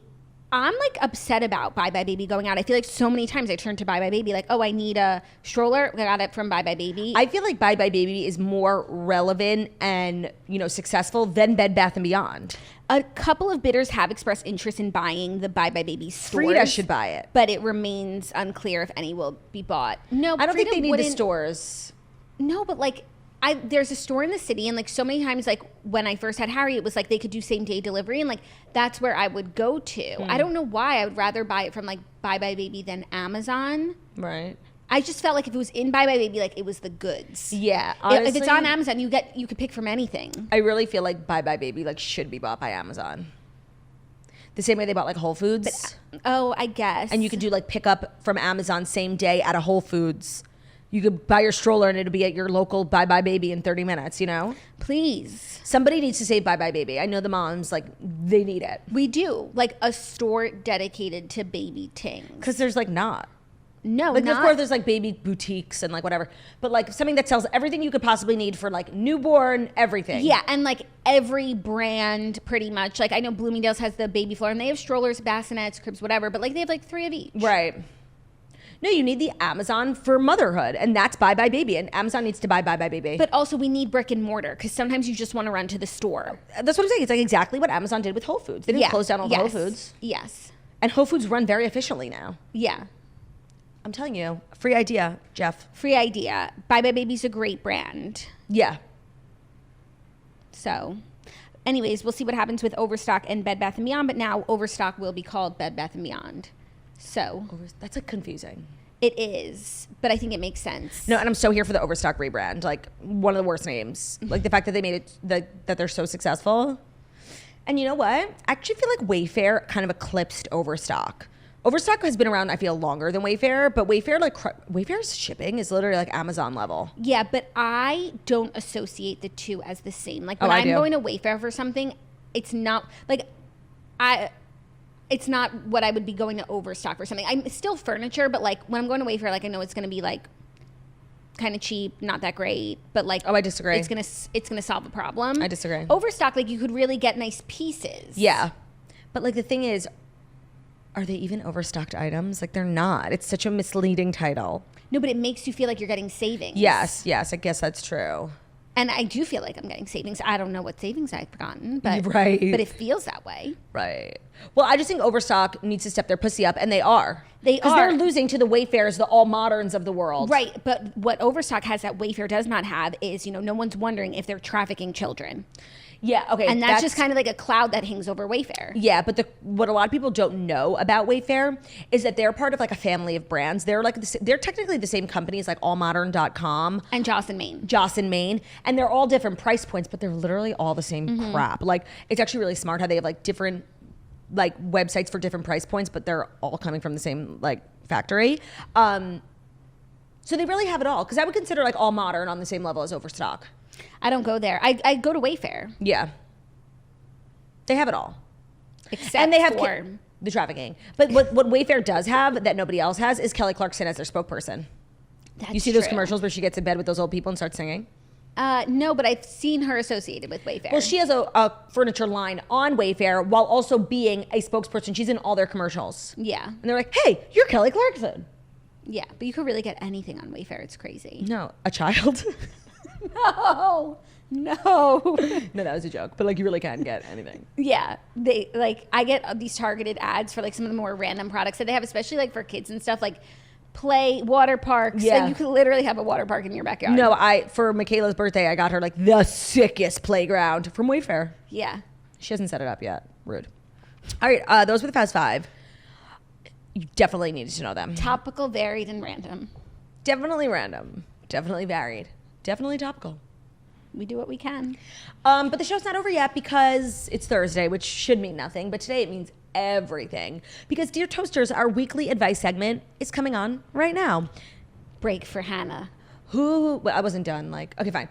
Speaker 2: I'm like upset about Bye Bye Baby going out. I feel like so many times I turn to Bye Bye Baby like, oh, I need a stroller. I got it from Bye Bye Baby.
Speaker 1: I feel like Bye Bye Baby is more relevant and, successful than Bed Bath & Beyond.
Speaker 2: A couple of bidders have expressed interest in buying the Bye Bye Baby stores.
Speaker 1: Frida should buy it.
Speaker 2: But it remains unclear if any will be bought. No,
Speaker 1: I don't think they need the stores.
Speaker 2: No, but like, there's a store in the city, and like so many times, like when I first had Harry, it was like they could do same day delivery, and like that's where I would go to. I don't know why I would rather buy it from like Bye Bye Baby than Amazon.
Speaker 1: Right.
Speaker 2: I just felt like if it was in Bye Bye Baby, like it was the goods.
Speaker 1: Yeah. Honestly,
Speaker 2: if it's on Amazon, you could pick from anything.
Speaker 1: I really feel like Bye Bye Baby like should be bought by Amazon. The same way they bought like Whole Foods.
Speaker 2: But, I guess.
Speaker 1: And you could do like pick up from Amazon same day at a Whole Foods. You could buy your stroller and it'll be at your local Bye Bye Baby in 30 minutes,
Speaker 2: Please.
Speaker 1: Somebody needs to say Bye Bye Baby. I know the moms, like, they need it.
Speaker 2: We do. Like a store dedicated to baby things.
Speaker 1: Because there's like not.
Speaker 2: No,
Speaker 1: like, of course there's like baby boutiques and like whatever. But like something that sells everything you could possibly need for like newborn, everything.
Speaker 2: Yeah, and like every brand pretty much. Like I know Bloomingdale's has the baby floor and they have strollers, bassinets, cribs, whatever. But like they have like 3 of each.
Speaker 1: Right. No, you need the Amazon for motherhood, and that's Bye Bye Baby, and Amazon needs to buy Bye Bye Baby.
Speaker 2: But also we need brick and mortar, because sometimes you just want to run to the store.
Speaker 1: That's what I'm saying. It's like exactly what Amazon did with Whole Foods. They didn't close down all the Whole Foods.
Speaker 2: Yes.
Speaker 1: And Whole Foods run very efficiently now.
Speaker 2: Yeah.
Speaker 1: I'm telling you, free idea, Jeff.
Speaker 2: Free idea. Bye Bye Baby's a great brand.
Speaker 1: Yeah.
Speaker 2: So, anyways, we'll see what happens with Overstock and Bed Bath & Beyond, but now Overstock will be called Bed Bath & Beyond. So
Speaker 1: that's like confusing.
Speaker 2: It is, but I think it makes sense.
Speaker 1: No, and I'm so here for the Overstock rebrand. Like one of the worst names. Like the fact that they made it that they're so successful. And you know what? I actually feel like Wayfair kind of eclipsed Overstock. Overstock has been around, I feel, longer than Wayfair, but Wayfair's shipping is literally like Amazon level.
Speaker 2: Yeah, but I don't associate the two as the same. Like when I'm going to Wayfair for something, it's not like it's not what I would be going to Overstock for something. I'm still furniture, but like when I'm going to Wayfair, like I know it's going to be like kind of cheap, not that great, but like
Speaker 1: I disagree.
Speaker 2: It's gonna solve a problem.
Speaker 1: I disagree.
Speaker 2: Overstock, like you could really get nice pieces.
Speaker 1: Yeah, but like the thing is, are they even overstocked items? Like they're not. It's such a misleading title.
Speaker 2: No, but it makes you feel like you're getting savings.
Speaker 1: Yes, I guess that's true.
Speaker 2: And I do feel like I'm getting savings. I don't know what savings I've gotten, but
Speaker 1: right.
Speaker 2: But it feels that way.
Speaker 1: Right. Well, I just think Overstock needs to step their pussy up, and they are.
Speaker 2: Because
Speaker 1: they're losing to the Wayfairs, the all moderns of the world.
Speaker 2: Right. But what Overstock has that Wayfair does not have is, no one's wondering if they're trafficking children.
Speaker 1: Yeah, okay.
Speaker 2: And that's just kind of like a cloud that hangs over Wayfair.
Speaker 1: Yeah, but what a lot of people don't know about Wayfair is that they're part of like a family of brands. They're technically the same companies like allmodern.com.
Speaker 2: And Joss and
Speaker 1: Main. And they're all different price points, but they're literally all the same crap. Like, it's actually really smart how they have like different like websites for different price points, but they're all coming from the same like factory. So they really have it all. Because I would consider like All Modern on the same level as Overstock.
Speaker 2: I don't go there. I go to Wayfair.
Speaker 1: Yeah. They have it all.
Speaker 2: Except for
Speaker 1: the trafficking. But what Wayfair does have that nobody else has is Kelly Clarkson as their spokesperson. You see those commercials where she gets in bed with those old people and starts singing?
Speaker 2: No, but I've seen her associated with Wayfair.
Speaker 1: Well, she has a furniture line on Wayfair while also being a spokesperson. She's in all their commercials.
Speaker 2: Yeah.
Speaker 1: And they're like, hey, you're Kelly Clarkson.
Speaker 2: Yeah, but you could really get anything on Wayfair. It's crazy.
Speaker 1: No, a child?
Speaker 2: No,
Speaker 1: that was a joke. But like, you really can get anything.
Speaker 2: Yeah, I get these targeted ads for like some of the more random products that they have, especially like for kids and stuff, like play water parks.
Speaker 1: Yeah,
Speaker 2: like, you could literally have a water park in your backyard.
Speaker 1: No, for Michaela's birthday, I got her like the sickest playground from Wayfair.
Speaker 2: Yeah,
Speaker 1: she hasn't set it up yet. Rude. All right, those were the Fast Five. You definitely needed to know them.
Speaker 2: Topical, varied, and random.
Speaker 1: Definitely random. Definitely varied. Definitely topical.
Speaker 2: We do what we can.
Speaker 1: But the show's not over yet because it's Thursday, which should mean nothing. But today it means everything. Because Dear Toasters, our weekly advice segment is coming on right now.
Speaker 2: Break for Hannah.
Speaker 1: Well, I wasn't done. Okay, fine.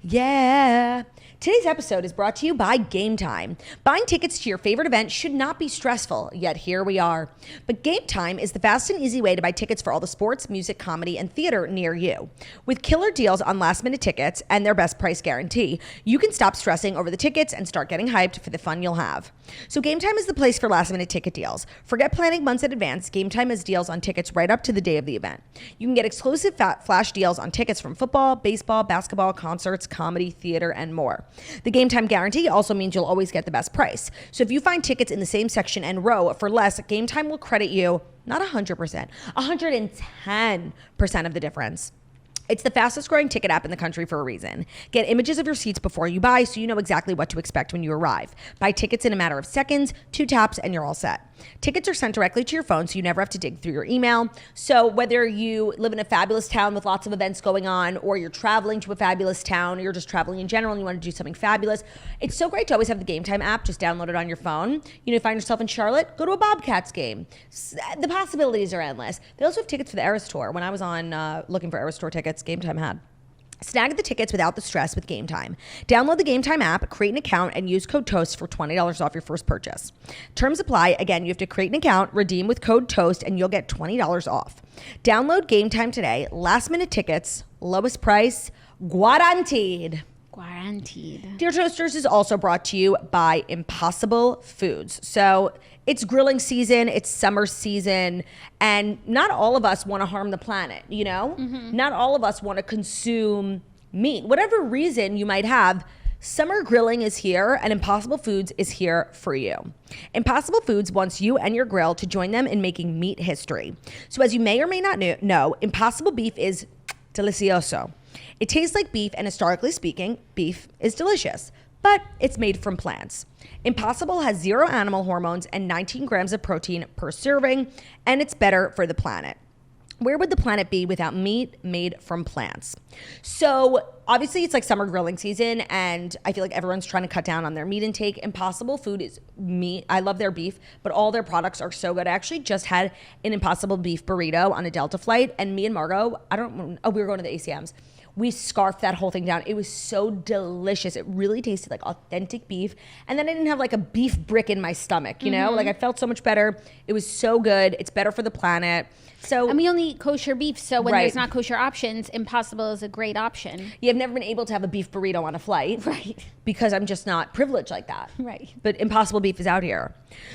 Speaker 1: Yeah. Today's episode is brought to you by Game Time. Buying tickets to your favorite event should not be stressful, yet here we are. But Game Time is the fast and easy way to buy tickets for all the sports, music, comedy, and theater near you. With killer deals on last-minute tickets and their best price guarantee, you can stop stressing over the tickets and start getting hyped for the fun you'll have. So Game Time is the place for last-minute ticket deals. Forget planning months in advance. Game Time has deals on tickets right up to the day of the event. You can get exclusive flash deals on tickets from football, baseball, basketball, concerts, comedy, theater, and more. The Game Time guarantee also means you'll always get the best price. So if you find tickets in the same section and row for less, Game Time will credit you not 100%, 110% of the difference. It's the fastest growing ticket app in the country for a reason. Get images of your seats before you buy so you know exactly what to expect when you arrive. Buy tickets in a matter of seconds, 2 taps, and you're all set. Tickets are sent directly to your phone so you never have to dig through your email. So whether you live in a fabulous town with lots of events going on, or you're traveling to a fabulous town, or you're just traveling in general and you want to do something fabulous, it's so great to always have the Game Time app. Just download it on your phone. Find yourself in Charlotte, go to a Bobcats game. The possibilities are endless. They also have tickets for the Eras Tour. When I was on looking for Eras Tour tickets, Game Time had. Snag the tickets without the stress with Game Time. Download the Game Time app, create an account, and use code TOAST for $20 off your first purchase. Terms apply. Again, you have to create an account, redeem with code TOAST, and you'll get $20 off. Download Game Time today. Last minute tickets, lowest price, guaranteed. Dear Toasters is also brought to you by Impossible Foods. So it's grilling season, it's summer season, and not all of us want to harm the planet, Mm-hmm. Not all of us want to consume meat. Whatever reason you might have, summer grilling is here, and Impossible Foods is here for you. Impossible Foods wants you and your grill to join them in making meat history. So as you may or may not know, Impossible Beef is delicioso. It tastes like beef, and historically speaking, beef is delicious, but it's made from plants. Impossible has 0 animal hormones and 19 grams of protein per serving, and it's better for the planet. Where would the planet be without meat made from plants? So obviously it's like summer grilling season, and I feel like everyone's trying to cut down on their meat intake. Impossible Food is meat. I love their beef, but all their products are so good. I actually just had an Impossible beef burrito on a Delta flight, and me and Margot, we were going to the ACMs. We scarfed that whole thing down. It was so delicious. It really tasted like authentic beef. And then I didn't have like a beef brick in my stomach, you know? Like I felt so much better. It was so good. It's better for the planet. So,
Speaker 2: and we only eat kosher beef, so when
Speaker 1: Right.
Speaker 2: there's not kosher options, Impossible is a great option.
Speaker 1: yeah, I've never been able to have a beef burrito on a flight.
Speaker 2: Right.
Speaker 1: Because I'm just not privileged like that.
Speaker 2: Right.
Speaker 1: But Impossible Beef is out here.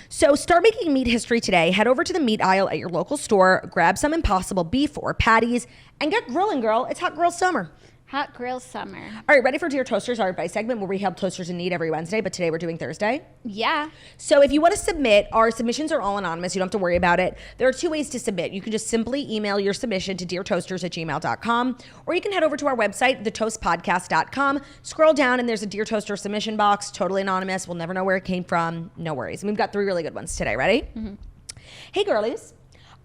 Speaker 1: So start making meat history today. Head over to the meat aisle at your local store, grab some Impossible beef or patties, and get grilling, girl. It's hot grill summer.
Speaker 2: Hot grill summer.
Speaker 1: All right, ready for Dear Toasters, our advice segment where we help toasters in need every Wednesday, but today we're doing Thursday.
Speaker 2: Yeah.
Speaker 1: So if you want to submit, our submissions are all anonymous. You don't have to worry about it. There are two ways to submit. You can just simply email your submission to deartoasters@gmail.com, or you can head over to our website, thetoastpodcast.com, scroll down, and there's a Dear Toaster submission box, totally anonymous. We'll never know where it came from. No worries. And we've got 3 really good ones today. Ready? Hey, girlies.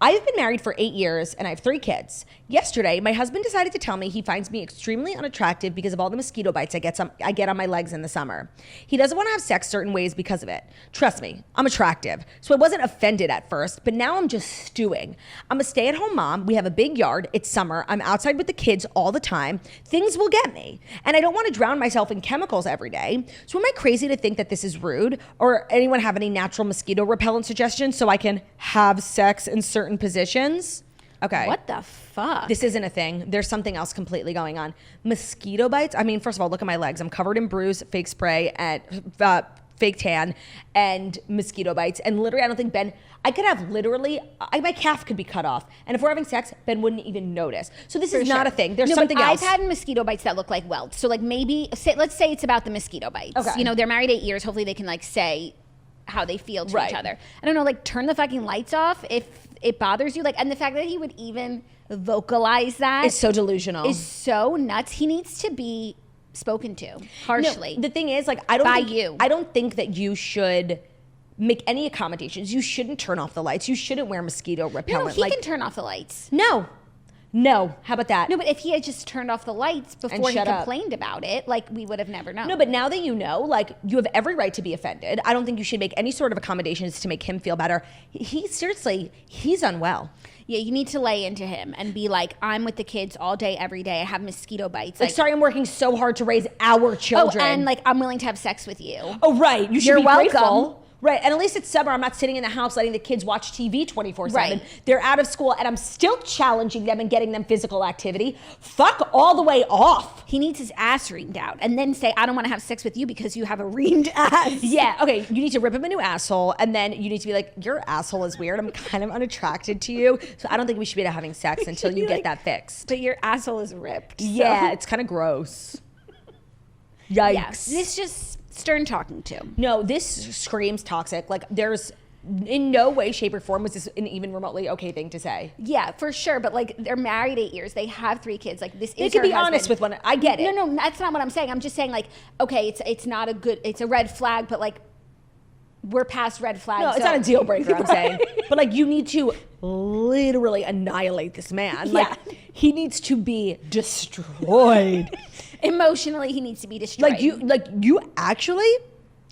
Speaker 1: I've been married for 8 years and I have 3 kids. Yesterday, my husband decided to tell me he finds me extremely unattractive because of all the mosquito bites I get on my legs in the summer. He doesn't want to have sex certain ways because of it. Trust me, I'm attractive. So I wasn't offended at first, but now I'm just stewing. I'm a stay-at-home mom. We have a big yard. It's summer. I'm outside with the kids all the time. Things will get me. And I don't want to drown myself in chemicals every day. So am I crazy to think that this is rude? Or anyone have any natural mosquito repellent suggestions so I can have sex in certain positions? Okay.
Speaker 2: What the fuck?
Speaker 1: This isn't a thing. There's something else completely going on. Mosquito bites. I mean, first of all, look at my legs. I'm covered in bruise, fake spray, and fake tan, and mosquito bites. And literally, I don't think Ben, I could have literally, my calf could be cut off. And if we're having sex, Ben wouldn't even notice. So this is not a thing. There's something else.
Speaker 2: I've had mosquito bites that look like welts. So like maybe, let's say it's about the mosquito bites.
Speaker 1: Okay.
Speaker 2: You know, they're married 8 years. Hopefully they can like say how they feel to each other. I don't know, like turn the fucking lights off if it bothers you. Like, and the fact that he would even vocalize that
Speaker 1: is so delusional.
Speaker 2: Is so nuts. He needs to be spoken to harshly.
Speaker 1: No, the thing is, like, I don't think that you should make any accommodations. You shouldn't turn off the lights. You shouldn't wear mosquito repellent.
Speaker 2: No, he can turn off the lights.
Speaker 1: No, how about that?
Speaker 2: No, but if he had just turned off the lights before he complained about it, like we would have never known.
Speaker 1: No, but now that you know, like you have every right to be offended. I don't think you should make any sort of accommodations to make him feel better. He's unwell.
Speaker 2: Yeah, you need to lay into him and be like, I'm with the kids all day, every day. I have mosquito bites.
Speaker 1: Like, sorry, I'm working so hard to raise our children.
Speaker 2: Oh, and like, I'm willing to have sex with you.
Speaker 1: Oh, right. You should be
Speaker 2: welcome.
Speaker 1: grateful. Right, and at least it's summer. I'm not sitting in the house letting the kids watch TV 24/7.
Speaker 2: Right.
Speaker 1: They're out of school, and I'm still challenging them and getting them physical activity. Fuck all the way off.
Speaker 2: He needs his ass reamed out, and then say, I don't want to have sex with you because you have a reamed ass.
Speaker 1: Yeah, okay, you need to rip him a new asshole, and then you need to be like, your asshole is weird. I'm kind of unattracted to you, so I don't think we should be having sex until you get that fixed.
Speaker 2: But your asshole is ripped.
Speaker 1: Yeah, it's kind of gross. Yikes.
Speaker 2: Yeah, this just stern talking to.
Speaker 1: No, this screams toxic. Like, there's in no way, shape, or form was this an even remotely okay thing to say.
Speaker 2: Yeah, for sure. But like, they're married 8 years. They have 3 kids. Like, this is.
Speaker 1: They can be honest with one. I get it.
Speaker 2: No, that's not what I'm saying. I'm just saying, like, okay, it's not a good. It's a red flag, but like, we're past red flag.
Speaker 1: No, it's not a deal breaker. I'm saying, but like, you need to literally annihilate this man. Like, he needs to be destroyed.
Speaker 2: Emotionally, he needs to be destroyed.
Speaker 1: You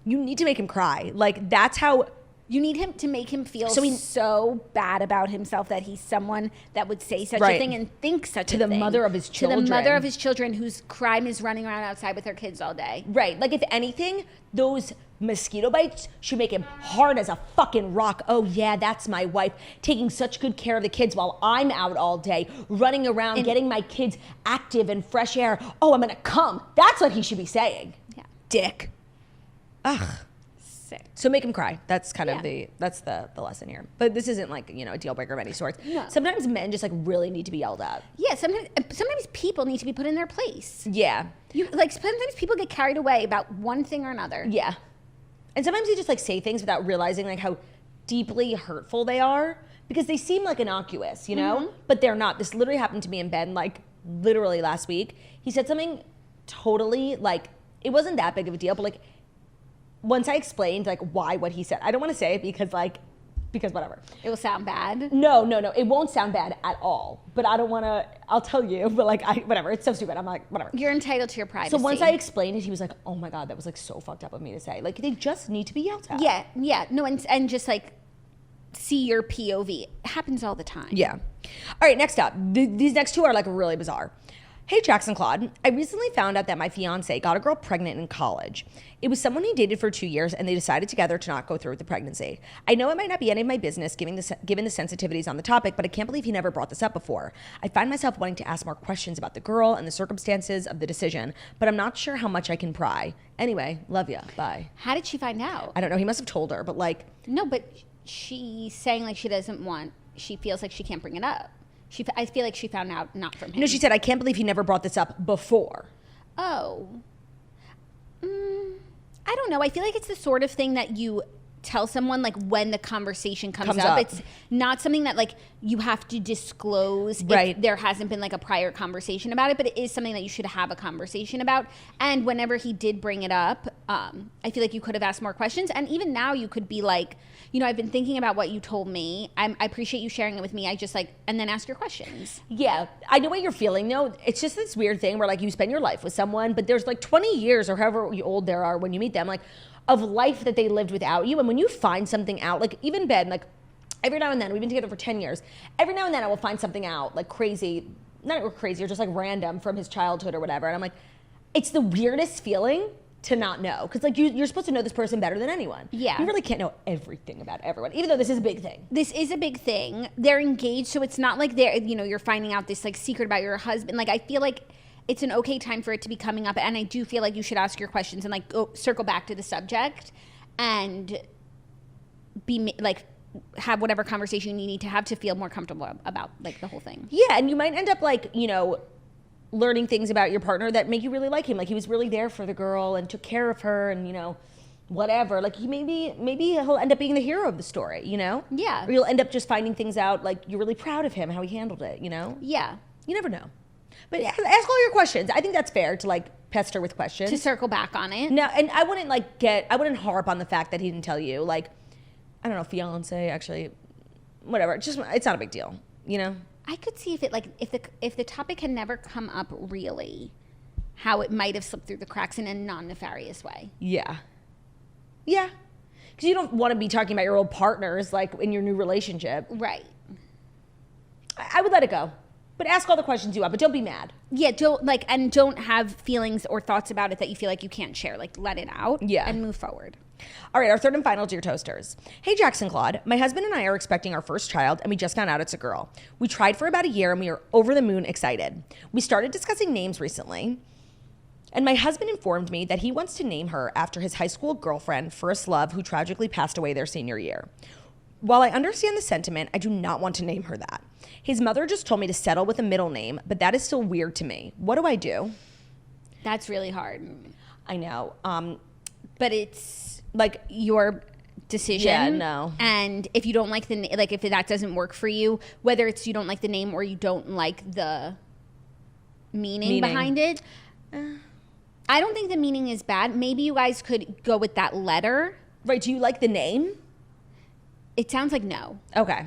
Speaker 1: need to make him cry. Like, that's how.
Speaker 2: You need him to make him feel so bad about himself that he's someone that would say such a thing and think such a thing.
Speaker 1: To the mother of his children.
Speaker 2: To the mother of his children whose crime is running around outside with her kids all day.
Speaker 1: Right. Like, if anything, those mosquito bites should make him hard as a fucking rock. Oh, yeah, that's my wife taking such good care of the kids while I'm out all day, running around, getting my kids active and fresh air. Oh, I'm going to come. That's what he should be saying.
Speaker 2: Yeah.
Speaker 1: Dick. Ugh.
Speaker 2: Sick.
Speaker 1: So make him cry. That's kind of the lesson here. But this isn't like, a deal breaker of any sort.
Speaker 2: No.
Speaker 1: Sometimes men just like really need to be yelled at.
Speaker 2: Yeah, sometimes people need to be put in their place.
Speaker 1: Yeah.
Speaker 2: Sometimes people get carried away about one thing or another.
Speaker 1: Yeah. And sometimes they just like say things without realizing like how deeply hurtful they are because they seem like innocuous, but they're not. This literally happened to me in bed like literally last week. He said something totally like, it wasn't that big of a deal, but like once I explained like what he said, I don't want to say it because because whatever.
Speaker 2: It will sound bad.
Speaker 1: No. It won't sound bad at all. But I don't want to, I'll tell you, but like, whatever. It's so stupid. I'm like, whatever.
Speaker 2: You're entitled to your privacy.
Speaker 1: So once I explained it, he was like, oh my God, that was like so fucked up of me to say. Like, they just need to be yelled at.
Speaker 2: Yeah. No, and just like, see your POV. It happens all the time.
Speaker 1: Yeah. All right, next up. These next two are like really bizarre. Hey, Jackson Claude. I recently found out that my fiance got a girl pregnant in college. It was someone he dated for 2 years, and they decided together to not go through with the pregnancy. I know it might not be any of my business given the sensitivities on the topic, but I can't believe he never brought this up before. I find myself wanting to ask more questions about the girl and the circumstances of the decision, but I'm not sure how much I can pry. Anyway, love ya. Bye.
Speaker 2: How did she find out?
Speaker 1: I don't know. He must have told her, but like...
Speaker 2: No, but she's saying like she doesn't want... She feels like she can't bring it up. I feel like she found out not from him.
Speaker 1: No, she said, I can't believe he never brought this up before.
Speaker 2: Oh. I don't know. I feel like it's the sort of thing that you tell someone like when the conversation comes up. It's not something that like you have to disclose if there hasn't been like a prior conversation about it, but it is something that you should have a conversation about. And whenever he did bring it up, I feel like you could have asked more questions. And even now you could be like, you know, I've been thinking about what you told me. I appreciate you sharing it with me. I just like, and then ask your questions. Yeah.
Speaker 1: I know what you're feeling though. It's just this weird thing where like you spend your life with someone, but there's like 20 years or however old they are when you meet them, like of life that they lived without you. And when you find something out, like even Ben, like every now and then, we've been together for 10 years. Every now and then I will find something out like crazy, not crazy or just like random from his childhood or whatever. And I'm like, it's the weirdest feeling to not know. Because like you're supposed to know this person better than anyone.
Speaker 2: Yeah.
Speaker 1: You really can't know everything about everyone, even though this is a big thing.
Speaker 2: This is a big thing. They're engaged, so it's not like they're, you know, you're finding out this like secret about your husband. Like I feel like it's an okay time for it to be coming up, and I do feel like you should ask your questions and like go circle back to the subject and be like have whatever conversation you need to have to feel more comfortable about like the whole thing.
Speaker 1: Yeah, and you might end up like, you know, learning things about your partner that make you really like him. Like he was really there for the girl and took care of her and, you know, whatever. Like he maybe he'll end up being the hero of the story, you know?
Speaker 2: Yeah.
Speaker 1: Or you'll end up just finding things out like you're really proud of him, how he handled it, you know?
Speaker 2: Yeah.
Speaker 1: You never know. But ask all your questions. I think that's fair to like pester with questions.
Speaker 2: To circle back on it.
Speaker 1: No, and I wouldn't harp on the fact that he didn't tell you. Like, I don't know, fiance, actually, whatever. It's not a big deal, you know?
Speaker 2: I could see if the topic had never come up really, how it might have slipped through the cracks in a non-nefarious way.
Speaker 1: Yeah. Yeah. Because you don't want to be talking about your old partners like in your new relationship.
Speaker 2: Right.
Speaker 1: I would let it go. But ask all the questions you want, but don't be mad.
Speaker 2: Yeah, don't have feelings or thoughts about it that you feel like you can't share. Like, let it out and move forward.
Speaker 1: All right, our third and final Dear Toasters. Hey, Jackson Claude. My husband and I are expecting our first child, and we just found out it's a girl. We tried for about a year, and we are over the moon excited. We started discussing names recently, and my husband informed me that he wants to name her after his high school girlfriend, first love, who tragically passed away their senior year. While I understand the sentiment, I do not want to name her that. His mother just told me to settle with a middle name, but that is still weird to me. What do I do?
Speaker 2: That's really hard.
Speaker 1: I know.
Speaker 2: But it's like your decision.
Speaker 1: Yeah, no.
Speaker 2: And if you don't like if that doesn't work for you, whether it's you don't like the name or you don't like the meaning. Behind it, I don't think the meaning is bad. Maybe you guys could go with that letter.
Speaker 1: Right. Do you like the name?
Speaker 2: It sounds like no.
Speaker 1: Okay.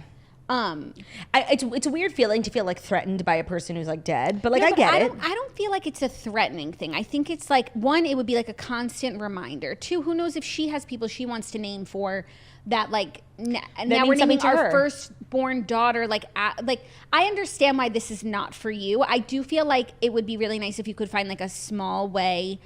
Speaker 1: It's a weird feeling to feel like threatened by a person who's like dead, but like I get it.
Speaker 2: I don't feel like it's a threatening thing. I think it's like, one, it would be like a constant reminder. Two, who knows if she has people she wants to name for that, like now we're naming our firstborn daughter. Like I understand why this is not for you. I do feel like it would be really nice if you could find like a small way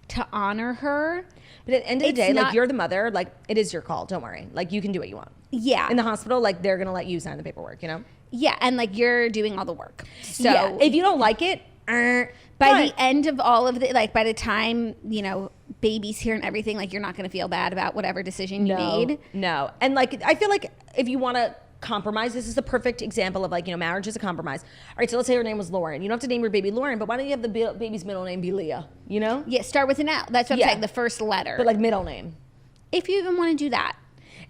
Speaker 2: to honor her.
Speaker 1: But at the end of the day, like you're the mother, like it is your call. Don't worry. Like you can do what you want.
Speaker 2: Yeah.
Speaker 1: In the hospital, like they're going to let you sign the paperwork, you know?
Speaker 2: Yeah. And like you're doing all the work. So
Speaker 1: yeah. If you don't like it,
Speaker 2: by the end of all of the, like by the time, you know, baby's here and everything, like you're not going to feel bad about whatever decision you made.
Speaker 1: No. And like, I feel like if you want to compromise, this is the perfect example of like, you know, marriage is a compromise. All right, so let's say her name was Lauren. You don't have to name your baby Lauren, but why don't you have the baby's middle name be Leah, you know?
Speaker 2: Yeah, start with an L. That's what I'm saying, the first letter.
Speaker 1: But like middle name.
Speaker 2: If you even want to do that.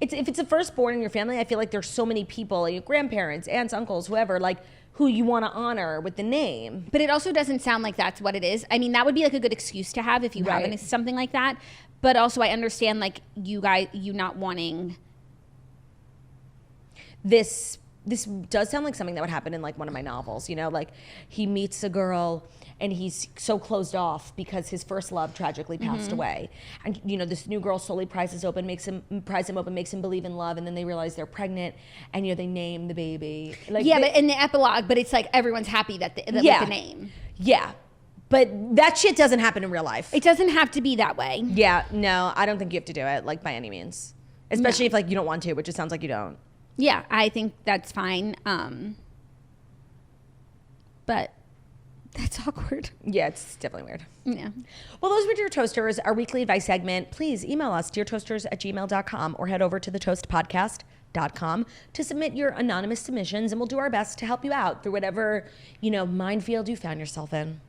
Speaker 1: If it's a firstborn in your family, I feel like there's so many people, like your grandparents, aunts, uncles, whoever, like who you want to honor with the name.
Speaker 2: But it also doesn't sound like that's what it is. I mean, that would be like a good excuse to have if you have something like that. But also I understand like you not wanting
Speaker 1: this does sound like something that would happen in like one of my novels, you know, like he meets a girl and he's so closed off because his first love tragically passed away. And, you know, this new girl slowly pries him open, makes him believe in love. And then they realize they're pregnant and, you know, they name the baby. Like,
Speaker 2: yeah, but in the epilogue, but it's like everyone's happy with the name.
Speaker 1: Yeah. But that shit doesn't happen in real life.
Speaker 2: It doesn't have to be that way.
Speaker 1: Yeah, no, I don't think you have to do it, like, by any means. Especially if, like, you don't want to, which it sounds like you don't.
Speaker 2: Yeah, I think that's fine. But that's awkward.
Speaker 1: Yeah, it's definitely weird.
Speaker 2: Yeah.
Speaker 1: Well, those were Dear Toasters, our weekly advice segment. Please email us, deartoasters@gmail.com, or head over to thetoastpodcast.com to submit your anonymous submissions, and we'll do our best to help you out through whatever, you know, minefield you found yourself in.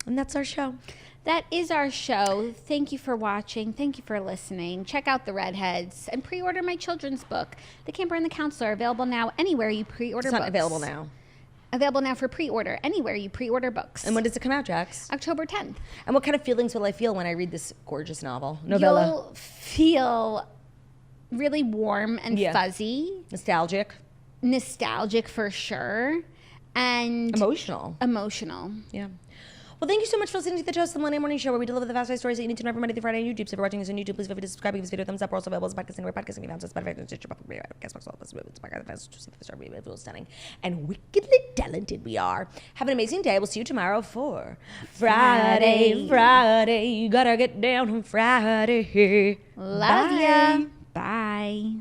Speaker 1: And that's our show.
Speaker 2: That is our show. Thank you for watching. Thank you for listening. Check out The Redheads and pre-order my children's book, The Camper and the Counselor, available now anywhere you pre-order books.
Speaker 1: It's not available now.
Speaker 2: Available now for pre-order, anywhere you pre-order books.
Speaker 1: And when does it come out, Jax?
Speaker 2: October 10th.
Speaker 1: And what kind of feelings will I feel when I read this gorgeous novella?
Speaker 2: You'll feel really warm and fuzzy. Nostalgic for sure. And
Speaker 1: emotional. Yeah. Well, thank you so much for listening to The Toast, the Millennial Morning Show, where we deliver the fast-paced stories that you need to know every Monday through Friday on YouTube. So if you're watching us on YouTube, please feel free to subscribe, give this video a thumbs up. We're also available as a podcast anywhere podcast can be found. So Spotify, Stitcher, podcast box, all this podcast, stunning and wickedly talented we are. Have an amazing day. We'll see you tomorrow for Friday. You gotta get down on Friday.
Speaker 2: Love ya. Bye.